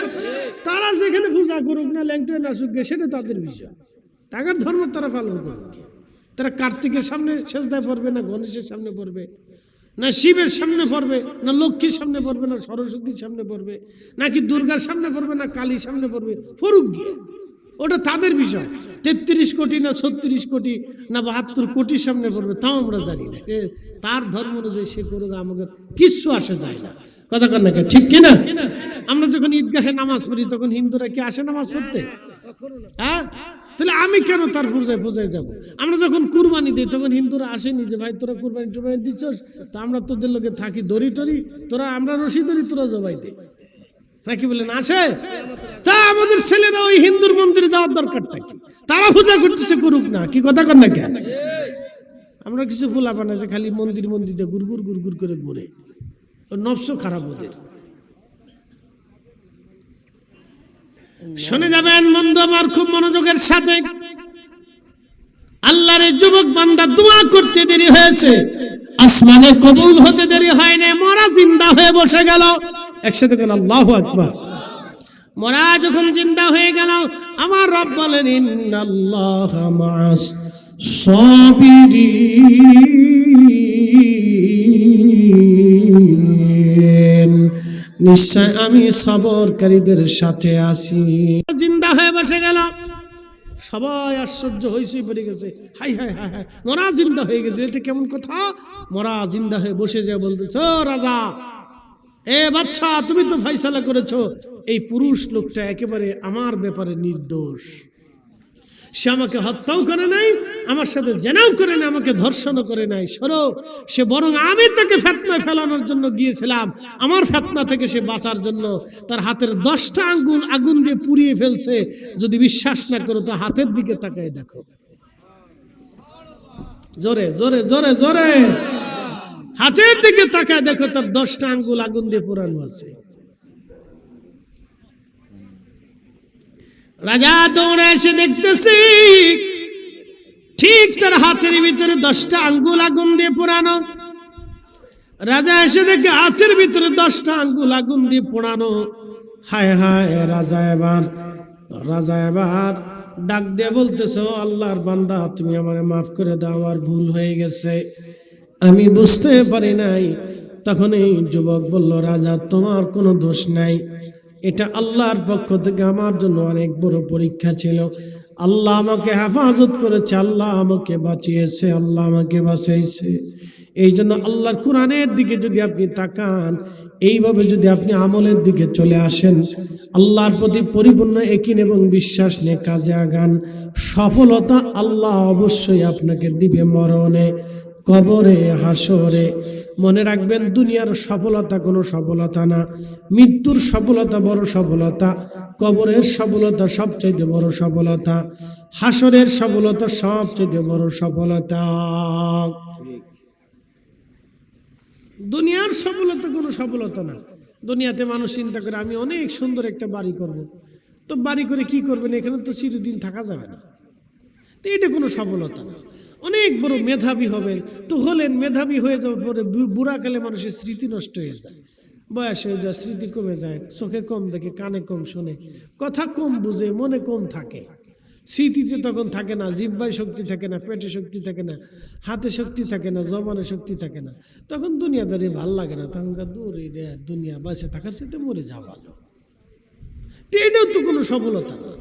তারা সেখানে পূজা করুক না, ল্যাংটে নাচুক গে, সেটা তাদের বিষয়। তাদের ধর্ম তারা পালন করুক। তারা কার্তিকের সামনে সেজদায় পড়বে না, গণেশের সামনে পড়বে না, শিবের সামনে পড়বে না, লক্ষ্মীর সামনে পড়বে না, সরস্বতীর সামনে পড়বে নাকি দুর্গার সামনে পড়বে না, কালীর সামনে পড়বে, পড়ুক গিয়ে, ওটা তাদের বিষয়। 33 কোটি না 36 কোটি না 72 কোটির সামনে পড়বে, তাও আমরা জানি না। তার ধর্ম অনুযায়ী সে করুক, আমাদের কিচ্ছু আসে যায় না। কথা কন না, ঠিক কিনা? আমরা যখন ঈদগাহে নামাজ পড়ি, তখন হিন্দুরা কি আসে নামাজ পড়তে? হ্যাঁ, তাহলে আমি কেন তার পূজায় যাব? আমরা যখন কুরবানি দিই, তখন হিন্দুরা আসেনি যে ভাই তোরা কুরবানি টুরবানি দিচ্ছস, তা আমরা তোদের লোকে থাকি, দড়ি টড়ি তোরা, আমরা রশি দড়ি, তোরা জবাই দে নাকি বলেন? আসে। তা আমাদের ছেলেরা ওই হিন্দুর মন্দিরে যাওয়ার দরকারটা কি? তারা পূজা করতেছে, করুক না। কি কথা কন না কেন? আমরা কিছু ফুলা বানাইছে, খালি মন্দিরে গুড়গুড় করে ঘুরে, নফস খারাপ ওদের। শুনে যাবেন বন্ধু আমার খুব মনোযোগের সাথে। আল্লাহর যুবক বান্দা দোয়া করতে দেরি হয়েছে, আসমানে কবুল হতে দেরি হয় না, মরা জিন্দা হয়ে বসে গেল। একসাথে বলেন আল্লাহু আকবার। মরা যখন জিন্দা হয়ে গেল, আমার রব বলেন ইন্নাল্লাহা মা'আস সাবিরিন, নিশ্চয় আমি সবরকারীদের সাথে আছি। জিন্দা হয়ে বসে গেল, সবাই আশ্চর্য হয়েছে, পড়ে গেছে, হাই হাই হাই হাই, মরা জিন্দা হয়ে গেছে, এটা কেমন কথা? মরা জিন্দা হয়ে বসে যায়, বলতেছে ও রাজা, এ বাচ্চা, তুমি তো ফয়সালা করেছো, এই পুরুষ লোকটা একেবারে আমার ব্যাপারে নির্দোষ। সে আমাকে হত্যাও করে নাই, আমার সাথে জেনাও করে নাই, আমাকে ধর্ষণও করে নাই। সরো, সে বরং আমি তাকে ফিতনায় ফেলানোর জন্য গিয়েছিলাম, আমার ফিতনা থেকে সে বাঁচার জন্য তার হাতের 10টা আঙ্গুল আগুন দিয়ে পুড়িয়ে ফেলছে। যদি বিশ্বাস না করো তো হাতের দিকে তাকায় দেখো। জোরে জোরে জোরে জোরে হাতের দিকে তাকায় দেখো, তার 10টা আঙ্গুল আগুন দিয়ে পোড়ানো আছে। রাজা দৌড়ে এসে দেখতেছি ঠিক তার হাতের ভিতরে 10টা আঙ্গুল আগুন দিয়ে পোড়ানো। রাজা এসে দেখে হাতের ভিতরে 10টা আঙ্গুল আগুন দিয়ে পোড়ানো। হায় হায়, রাজা এবার ডাক দিয়ে বলতেছে, আল্লাহর বান্দা, তুমি আমারে মাফ করে দাও, আমার ভুল হয়ে গেছে, আমি বুঝতে পারি নাই। তখন এই যুবক বলল, রাজা, তোমার কোনো দোষ নাই, এটা আল্লাহর পক্ষ থেকে আমার জন্য অনেক বড় পরীক্ষা ছিল। আল্লাহ আমাকে হেফাজত করেছে, আল্লাহ আমাকে বাঁচিয়েছে, আল্লাহ আমাকে বাঁচাইছে। এই জন্য আল্লাহর কোরআনের দিকে যদি আপনি তাকান, এইভাবে যদি আপনি আমলের দিকে চলে আসেন, আল্লাহর প্রতি পরিপূর্ণ ইয়াকিন এবং বিশ্বাস নিয়ে কাজে আগান, সফলতা আল্লাহ অবশ্যই আপনাকে দিবে মরণে, কবরে, হাসরে। মনে রাখবেন, দুনিয়ার সফলতা কোনো সফলতা না, মৃত্যুর সফলতা বড় সফলতা, কবরের সফলতা সবচেয়ে বড় সফলতা, হাসরের সফলতা সবচেয়ে বড় সফলতা। দুনিয়ার সফলতা কোনো সফলতা না। দুনিয়াতে মানুষ চিন্তা করে, আমি অনেক সুন্দর একটা বাড়ি করব। তো বাড়ি করে কি করবেন? এখানে তো চিরদিন থাকা যাবে না। তো এটা কোনো সফলতা না। অনেক বড় মেধাবী হবেন, তো হলেন, মেধাবী হয়ে যাওয়ার পরে বুড়াকালে মানুষের স্মৃতি নষ্ট হয়ে যায়, বয়স হয়ে যায়, স্মৃতি কমে যায়, চোখে কম দেখে, কানে কম শোনে, কথা কম বুঝে, মনে কম থাকে, স্মৃতিতে তখন থাকে না, জিহ্বায় শক্তি থাকে না, পেটে শক্তি থাকে না, হাতে শক্তি থাকে না, জবানে শক্তি থাকে না। তখন দুনিয়াদারি ভাল লাগে না, তখন দূরে দুনিয়া বাঁচে থাকার সাথে মরে যাওয়া ভালো। এটাও তো কোনো সফলতা না।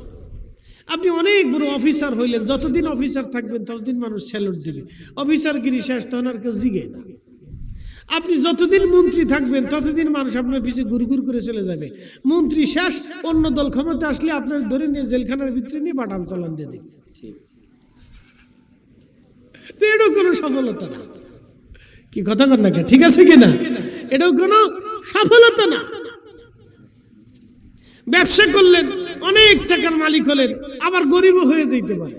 আপনি অনেক বড় অফিসার হইলেন, যতদিন অফিসার থাকবেন ততদিন মানুষ স্যালুট দিবে, অফিসারগিরি শেষ তখন আর কেউ জিগে না। আপনি যতদিন মন্ত্রী থাকবেন ততদিন মানুষ আপনার পিছিয়ে গুরগুর করে চলে যাবে, মন্ত্রী শেষ, অন্য দল ক্ষমতা আসলে আপনার ধরে নিয়ে জেলখানার ভিতরে নিয়ে বাটাম চালান দিয়ে দেবে। এটাও কোনো সফলতা না। কি কথা কর না, ঠিক আছে কিনা? এটাও কোনো সফলতা না। ব্যবসা করলেন, অনেক টাকার মালিক হলেন, আবার গরিবও হয়ে যেতে পারে।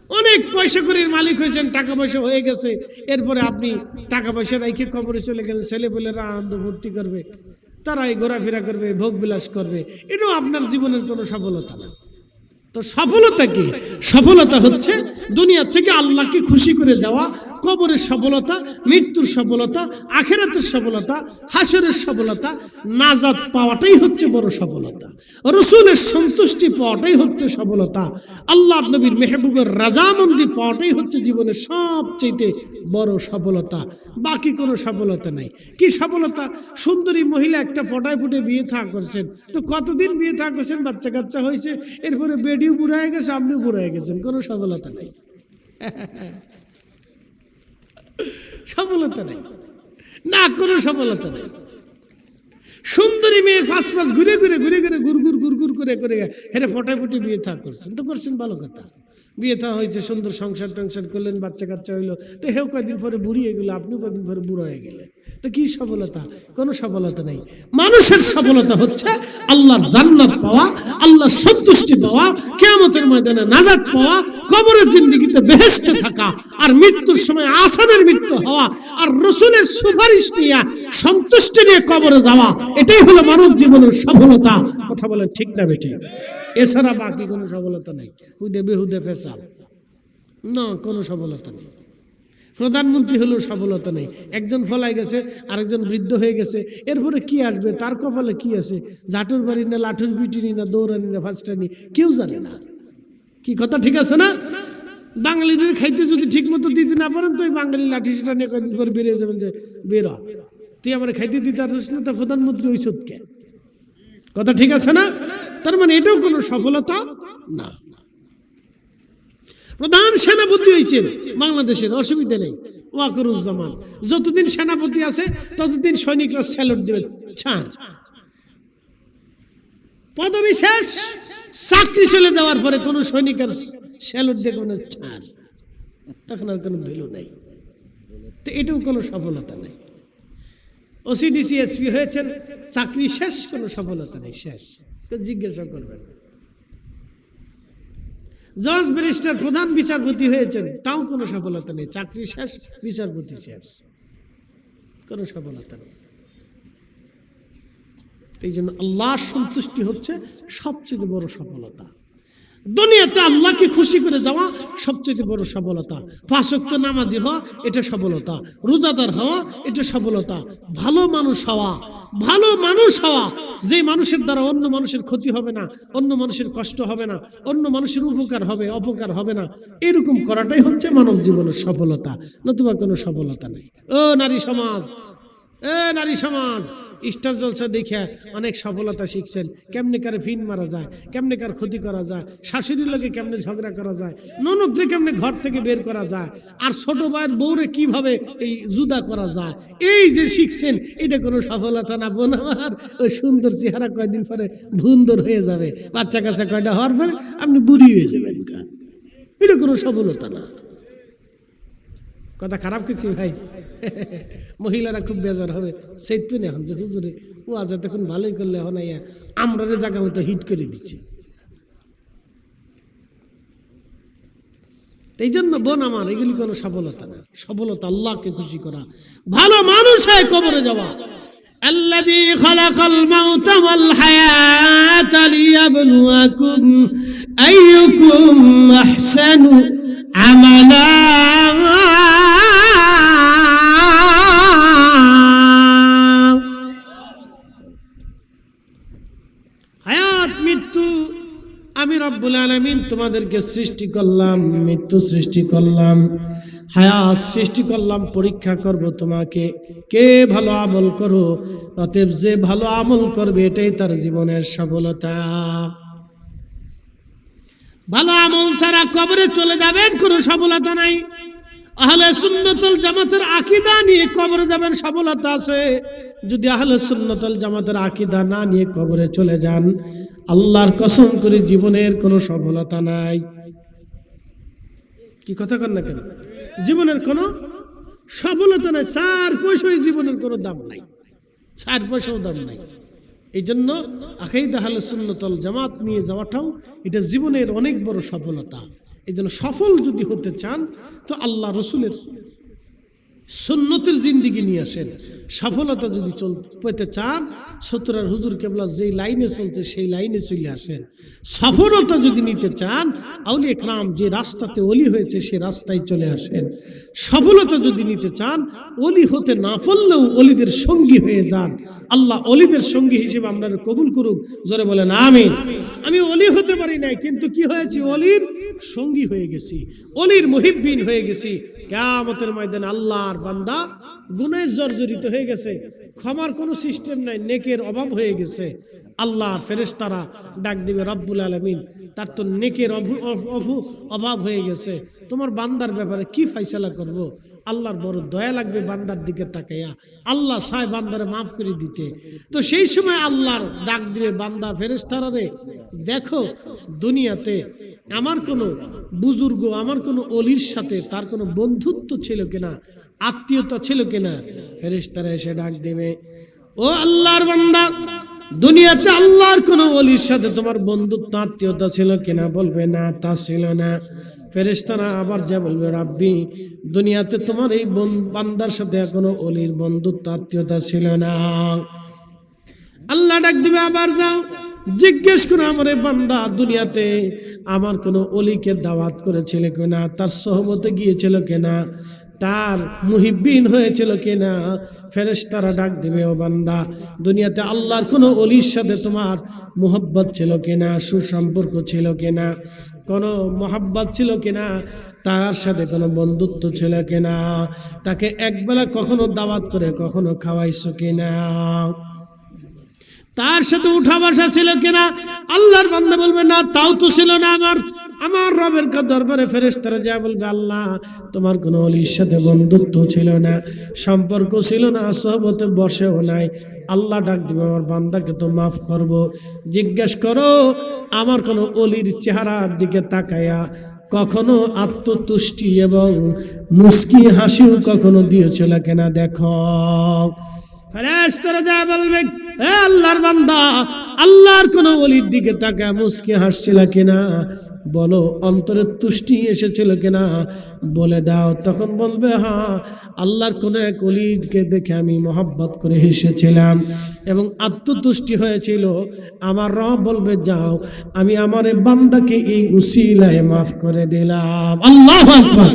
অনেক পয়সা করে মালিক হয়েছেন, টাকা পয়সা হয়ে গেছে, এরপরে আপনি টাকা পয়সা রেখে কবরে চলে গেলেন, ছেলেপেলেরা আনন্দ ভর্তি করবে, তারাই ঘোরাফেরা করবে, ভোগ বিলাস করবে। এটাও আপনার জীবনের কোনো সফলতা না। তো সফলতা কি? সফলতা হচ্ছে দুনিয়া থেকে আল্লাহকে খুশি করে দেওয়া, কবরের সফলতা, মৃত্যুর সফলতা, আখিরাতের সফলতা, হাসরের সফলতা, নাজাত পাওয়াটাই হচ্ছে বড় সফলতা, রাসূলের সন্তুষ্টি পাওয়াটাই হচ্ছে সফলতা, আল্লাহর নবীর মেহবুবের রাজামন্দি পাওয়াটাই হচ্ছে জীবনের সবচেয়ে বড় সফলতা। বাকি কোনো সফলতা নাই। কি সফলতা? সুন্দরী মহিলা একটা ফটায় ফুটে বিয়ে থা করছেন, তো কতদিন বিয়ে থা করছেন, বাচ্চা কাচ্চা হয়েছে, এরপরে বেডিও বুড়া হয়ে গেছে, আপনিও বুড়া হয়ে গেছেন, কোনো সফলতা নেই। সফলতা নেই না, কোনো সফলতা নেই। সুন্দরী মেয়ে ফাঁস ঘুরে ঘুরে গুড়গুড় করে হেরে ফটায় ফুটে বিয়ে থা করছেন, তো করছেন ভালো কথা, বিয়ে থা হয়েছে, সুন্দর সংসার টংসার করলেন, বাচ্চা কাচ্চা হইলো, তো হেও কয়েকদিন পরে বুড়ি হয়ে গেলো, আপনিও কয়েকদিন পরে বুড়ো হয়ে গেলেন, তো কি সফলতা? কোনো সফলতা নেই। মানুষের সফলতা হচ্ছে আল্লাহর জান্নাত পাওয়া, আল্লাহর সন্তুষ্টি পাওয়া, কিয়ামতের ময়দানে নাজাত পাওয়া, কবরের জিন্দেগিতে বেহেশতে থাকা, আর মৃত্যুর সময় আসানের মৃত্যু হওয়া, আর রাসূলের সুপারিশ নিয়ে সন্তুষ্টি নিয়ে কবরে যাওয়া। এটাই হলো মানব জীবনের সফলতা। কথা বলেন ঠিক না বেঠিক? এছাড়া বাকি কোনো সফলতা নেই। হুদে বেহুদে ফেসাল না, কোনো সফলতা নেই। প্রধানমন্ত্রী হলেও সফলতা নেই। একজন ফলাই গেছে, আরেকজন বৃদ্ধ হয়ে গেছে, এরপরে কি আসবে, তার কপালে কি আছে, জাটুর বাড়ি না লাঠুর পিটিনি না দৌড়ানি না ফাঁসটানি, কেউ জানে না। কি কথা ঠিক আছে না? বাঙালিদের খাইতে যদি ঠিক মতো দিতে না পারেন, তো ওই বাঙালি লাঠি সেটা নিয়ে কয়েকদিন পরে বেরিয়ে যাবেন যে, বেরো, তুই আমার খাইতে দিতে পারিস না, তা প্রধানমন্ত্রী ওই কে? কথা ঠিক আছে না? তার মানে এটাও কোনো সফলতা না। প্রধান সেনাপতি হয়েছেন বাংলাদেশের, অসুবিধা নেই, ওয়াকারুজ্জামান, যতদিন সেনাপতি আছে ততদিন সৈনিকরা স্যালুট দিবেন, ছাড়। পদবি শেষ, চাকরি চলে যাওয়ার পরে কোনো সৈনিকের স্যালুট দেখবেন না, ছাড়, তখন আর কোনো ভ্যালু নেই। তো এটাও কোনো সফলতা নেই। ওসিডিসি এসপি হয়েছেন, চাকরি শেষ, কোনো সফলতা নেই, শেষ, জিজ্ঞাসা করবেন। জজ ব্যারিস্টার প্রধান বিচারপতি হয়েছেন, তাও কোনো সফলতা নেই, চাকরি শেষ, বিচারপতি শেষ, কোনো সফলতা নেই। এই জন্য আল্লাহর সন্তুষ্টি হচ্ছে সবচেয়ে বড় সফলতা। দুনিয়াতে আল্লাহকে খুশি করে যাওয়া সবচেয়ে বড় সফলতা। 5 ওয়াক্ত নামাজি হওয়া এটা সফলতা, রোজাদার হওয়া এটা সফলতা, ভালো মানুষ হওয়া, ভালো মানুষ হওয়া, যে মানুষের দ্বারা অন্য মানুষের ক্ষতি হবে না, অন্য মানুষের কষ্ট হবে না, অন্য মানুষের উপকার হবে অপকার হবে না, এরকম করাটাই হচ্ছে মানব জীবনের সফলতা, নতুবা কোনো সফলতা নেই। ও নারী সমাজ, নারী সমাজ, স্টার জলসা দেখে অনেক সফলতা শিখছেন, কেমনে কারে ফিন মারা যায়, কেমনে কার ক্ষতি করা যায়, শাশুড়ির লোকে কেমনে ঝগড়া করা যায়, ননদরে কেমনে ঘর থেকে বের করা যায়, আর ছোট ভাইয়ের বউরে কিভাবে এই জুদা করা যায়, এই যে শিখছেন, এটা কোনো সফলতা না। বোন আমার, ওই সুন্দর চেহারা কয়দিন পরে ভুন্দর হয়ে যাবে, বাচ্চা কাচ্চা কয়টা হওয়ার পরে আপনি বুড়ি হয়ে যাবেন, এটা কোনো সফলতা না। কথা খারাপ কিছু ভাই, মহিলারা খুব বেজার হবে, সেই তো এখন যে হুজুরে ও আজ তখন ভালোই করলে এখন আমরা জায়গা মতো হিট করে দিচ্ছি। এই জন্য বোন আমার, এগুলি কোনো সফলতা না। সফলতা আল্লাহকে খুশি করা, ভালো মানুষ হয়ে কবরে যাওয়া। আল্লাযী খালাকাল মাউতা ওয়াল হায়াতা লিয়াবলুয়াকুম আইয়ুকুম আহসানু আমালা। হায়াত মৃত্যু আমি রব্বুল আলামিন তোমাদেরকে সৃষ্টি করলাম, মৃত্যু সৃষ্টি করলাম, হায়াত সৃষ্টি করলাম, পরীক্ষা করব তোমাকে কে ভালো আমল করো। অতএব যে ভালো আমল করবে এটাই তার জীবনের সফলতা। ভালো আমল ছাড়া কবরে চলে যাবেন, কোনো সফলতা নাই। আহলে সুন্নাত ওয়াল জামাতের আকীদা নিয়ে কবরে যাবেন, সফলতা আছে। যদি আহলে সুন্নাত ওয়াল জামাতের আকীদা না নিয়ে কবরে চলে যান, আল্লাহর কসম করে জীবনের কোনো সফলতা নাই। কি কথা কন না কেন? জীবনের কোনো সফলতা নাই। 4 পয়সায় জীবনের কোনো দাম নাই, 4 পয়সাও দাম নাই। এই জন্য আকীদা আহলে সুন্নাত ওয়াল জামাত নিয়ে যাওয়াটাও এটা জীবনের অনেক বড় সফলতা। এই জন্য সফল যদি হতে চান তো আল্লাহ রসুলের সুন্নতের জিন্দিগি নিয়ে আসেন। সফলতা যদি পেতে চান, সতরার হুজুর কেবলা যেই লাইনে চলছে সেই লাইনে চলে আসেন। সফলতা যদি নিতে চান, আউলিয়া কেরাম যে রাস্তাতে ওলি হয়েছে সে রাস্তায় চলে আসেন। সফলতা যদি নিতে চান, ওলি হতে না পারলেও ওলিদের সঙ্গী হয়ে যান। আল্লাহ ওলিদের সঙ্গী হিসেবে আমরা কবুল করুক, জোরে বলেন আমিন। আমি ওলি হতে পারি নাই, কিন্তু কি হয়েছি? ওলির সঙ্গী হয়ে গেছি, ওলির মুহিব্বিন হয়ে গেছি। কিয়ামতের ময়দানে আল্লাহর বান্দা গুনাহে জর্জরিত হয়ে গেছে, ক্ষমার কোনো সিস্টেম নাই, নেকের অভাব হয়ে গেছে। আল্লাহর ফেরেশতারা ডাক দিবে, রব্বুল আলামিন তার তো নেকের অভাব হয়ে গেছে, তোমার বান্দার ব্যাপারে কি ফয়সালা করব? আল্লাহর বড় দয়া লাগবে বান্দার দিকে তাকাইয়া, আল্লাহ চায় বান্দারে মাফ করে দিতে। তো সেই সময় আল্লাহর ডাক দিবে, বান্দা ফেরেশতারা রে, দেখো দুনিয়াতে আমার কোনো বুজুর্গ, আমার কোনো অলির সাথে তার কোনো বন্ধুত্ব ছিল কিনা, আত্মীয়তা ছিল কিনা। ফেরেশতারা এসে ডাক দিবে, ও আল্লাহর বান্দা, দুনিয়াতে আল্লাহর কোনো অলির সাথে তোমার বন্ধুত্ব আত্মীয়তা ছিল কিনা? বলবে না, তা ছিল না। ফেরেশতারা আবার যা বলবে, রাব্বি দুনিয়াতে তোমার এই বান্দার সাথে কোনো অলির বন্ধুত্ব আত্মীয়তা ছিল না। আল্লাহ ডাক দিবে, আবার যাও জিজ্ঞেস করো আমার এই বান্দা দুনিয়াতে আমার কোনো অলিকে দাওয়াত করেছিল কিনা, তার সহবতে গিয়েছিল কিনা, তার মুহিব্বিন হয়েছিল কিনা। ফেরেশতারা ডাক দিবে, ও বান্দা দুনিয়াতে আল্লাহর কোনো অলির সাথে তোমার মুহাব্বত ছিল কিনা, সুসম্পর্ক ছিল কিনা, কোনো মহাব্বত ছিল কিনা, তার সাথে কোনো বন্ধুত্ব ছিল কিনা, তাকে একবেলা কখনো দাওয়াত করে কখনো খাওয়াইছো কিনা, তার সাথে উঠা বসা ছিল কিনা। আল্লাহর বান্দা বলবে না, তাও তো ছিল না। আমার রবের দরবারে ফেরেশতারা যা বলবে, আল্লাহ তোমার কোনো অলির সাথে বন্ধুত্ব ছিল না, সম্পর্ক ছিল না, সহবতে বসেও নাই। আল্লাহ ডাক দিবে, আমার বান্দাকে তো মাফ করব। জিজ্ঞেস করো আমার কোনো অলির চেহারার দিকে তাকায়া কখনো আত্মতুষ্টি এবং মুস্কি হাসিও কখনো দিয়েছিল কিনা দেখো। ফেরেশতারা যা বলবে, এ আল্লাহর বান্দা, আল্লাহর কোন ওলির দিকে তাকায় মুস্কি হাসছিল কিনা, বলো অন্তরে তুষ্টি এসেছিল কিনা, বলে দাও। তখন বলবে হ্যাঁ, আল্লাহর কোন এক ওলিকে দেখে আমি মহব্বত করে হেসেছিলাম এবং আত্মতুষ্টি হয়েছিল। আমার রব বলবে যাও, আমি আমার বান্দাকে এই উসিলায় মাফ করে দিলাম। আল্লাহু আকবার।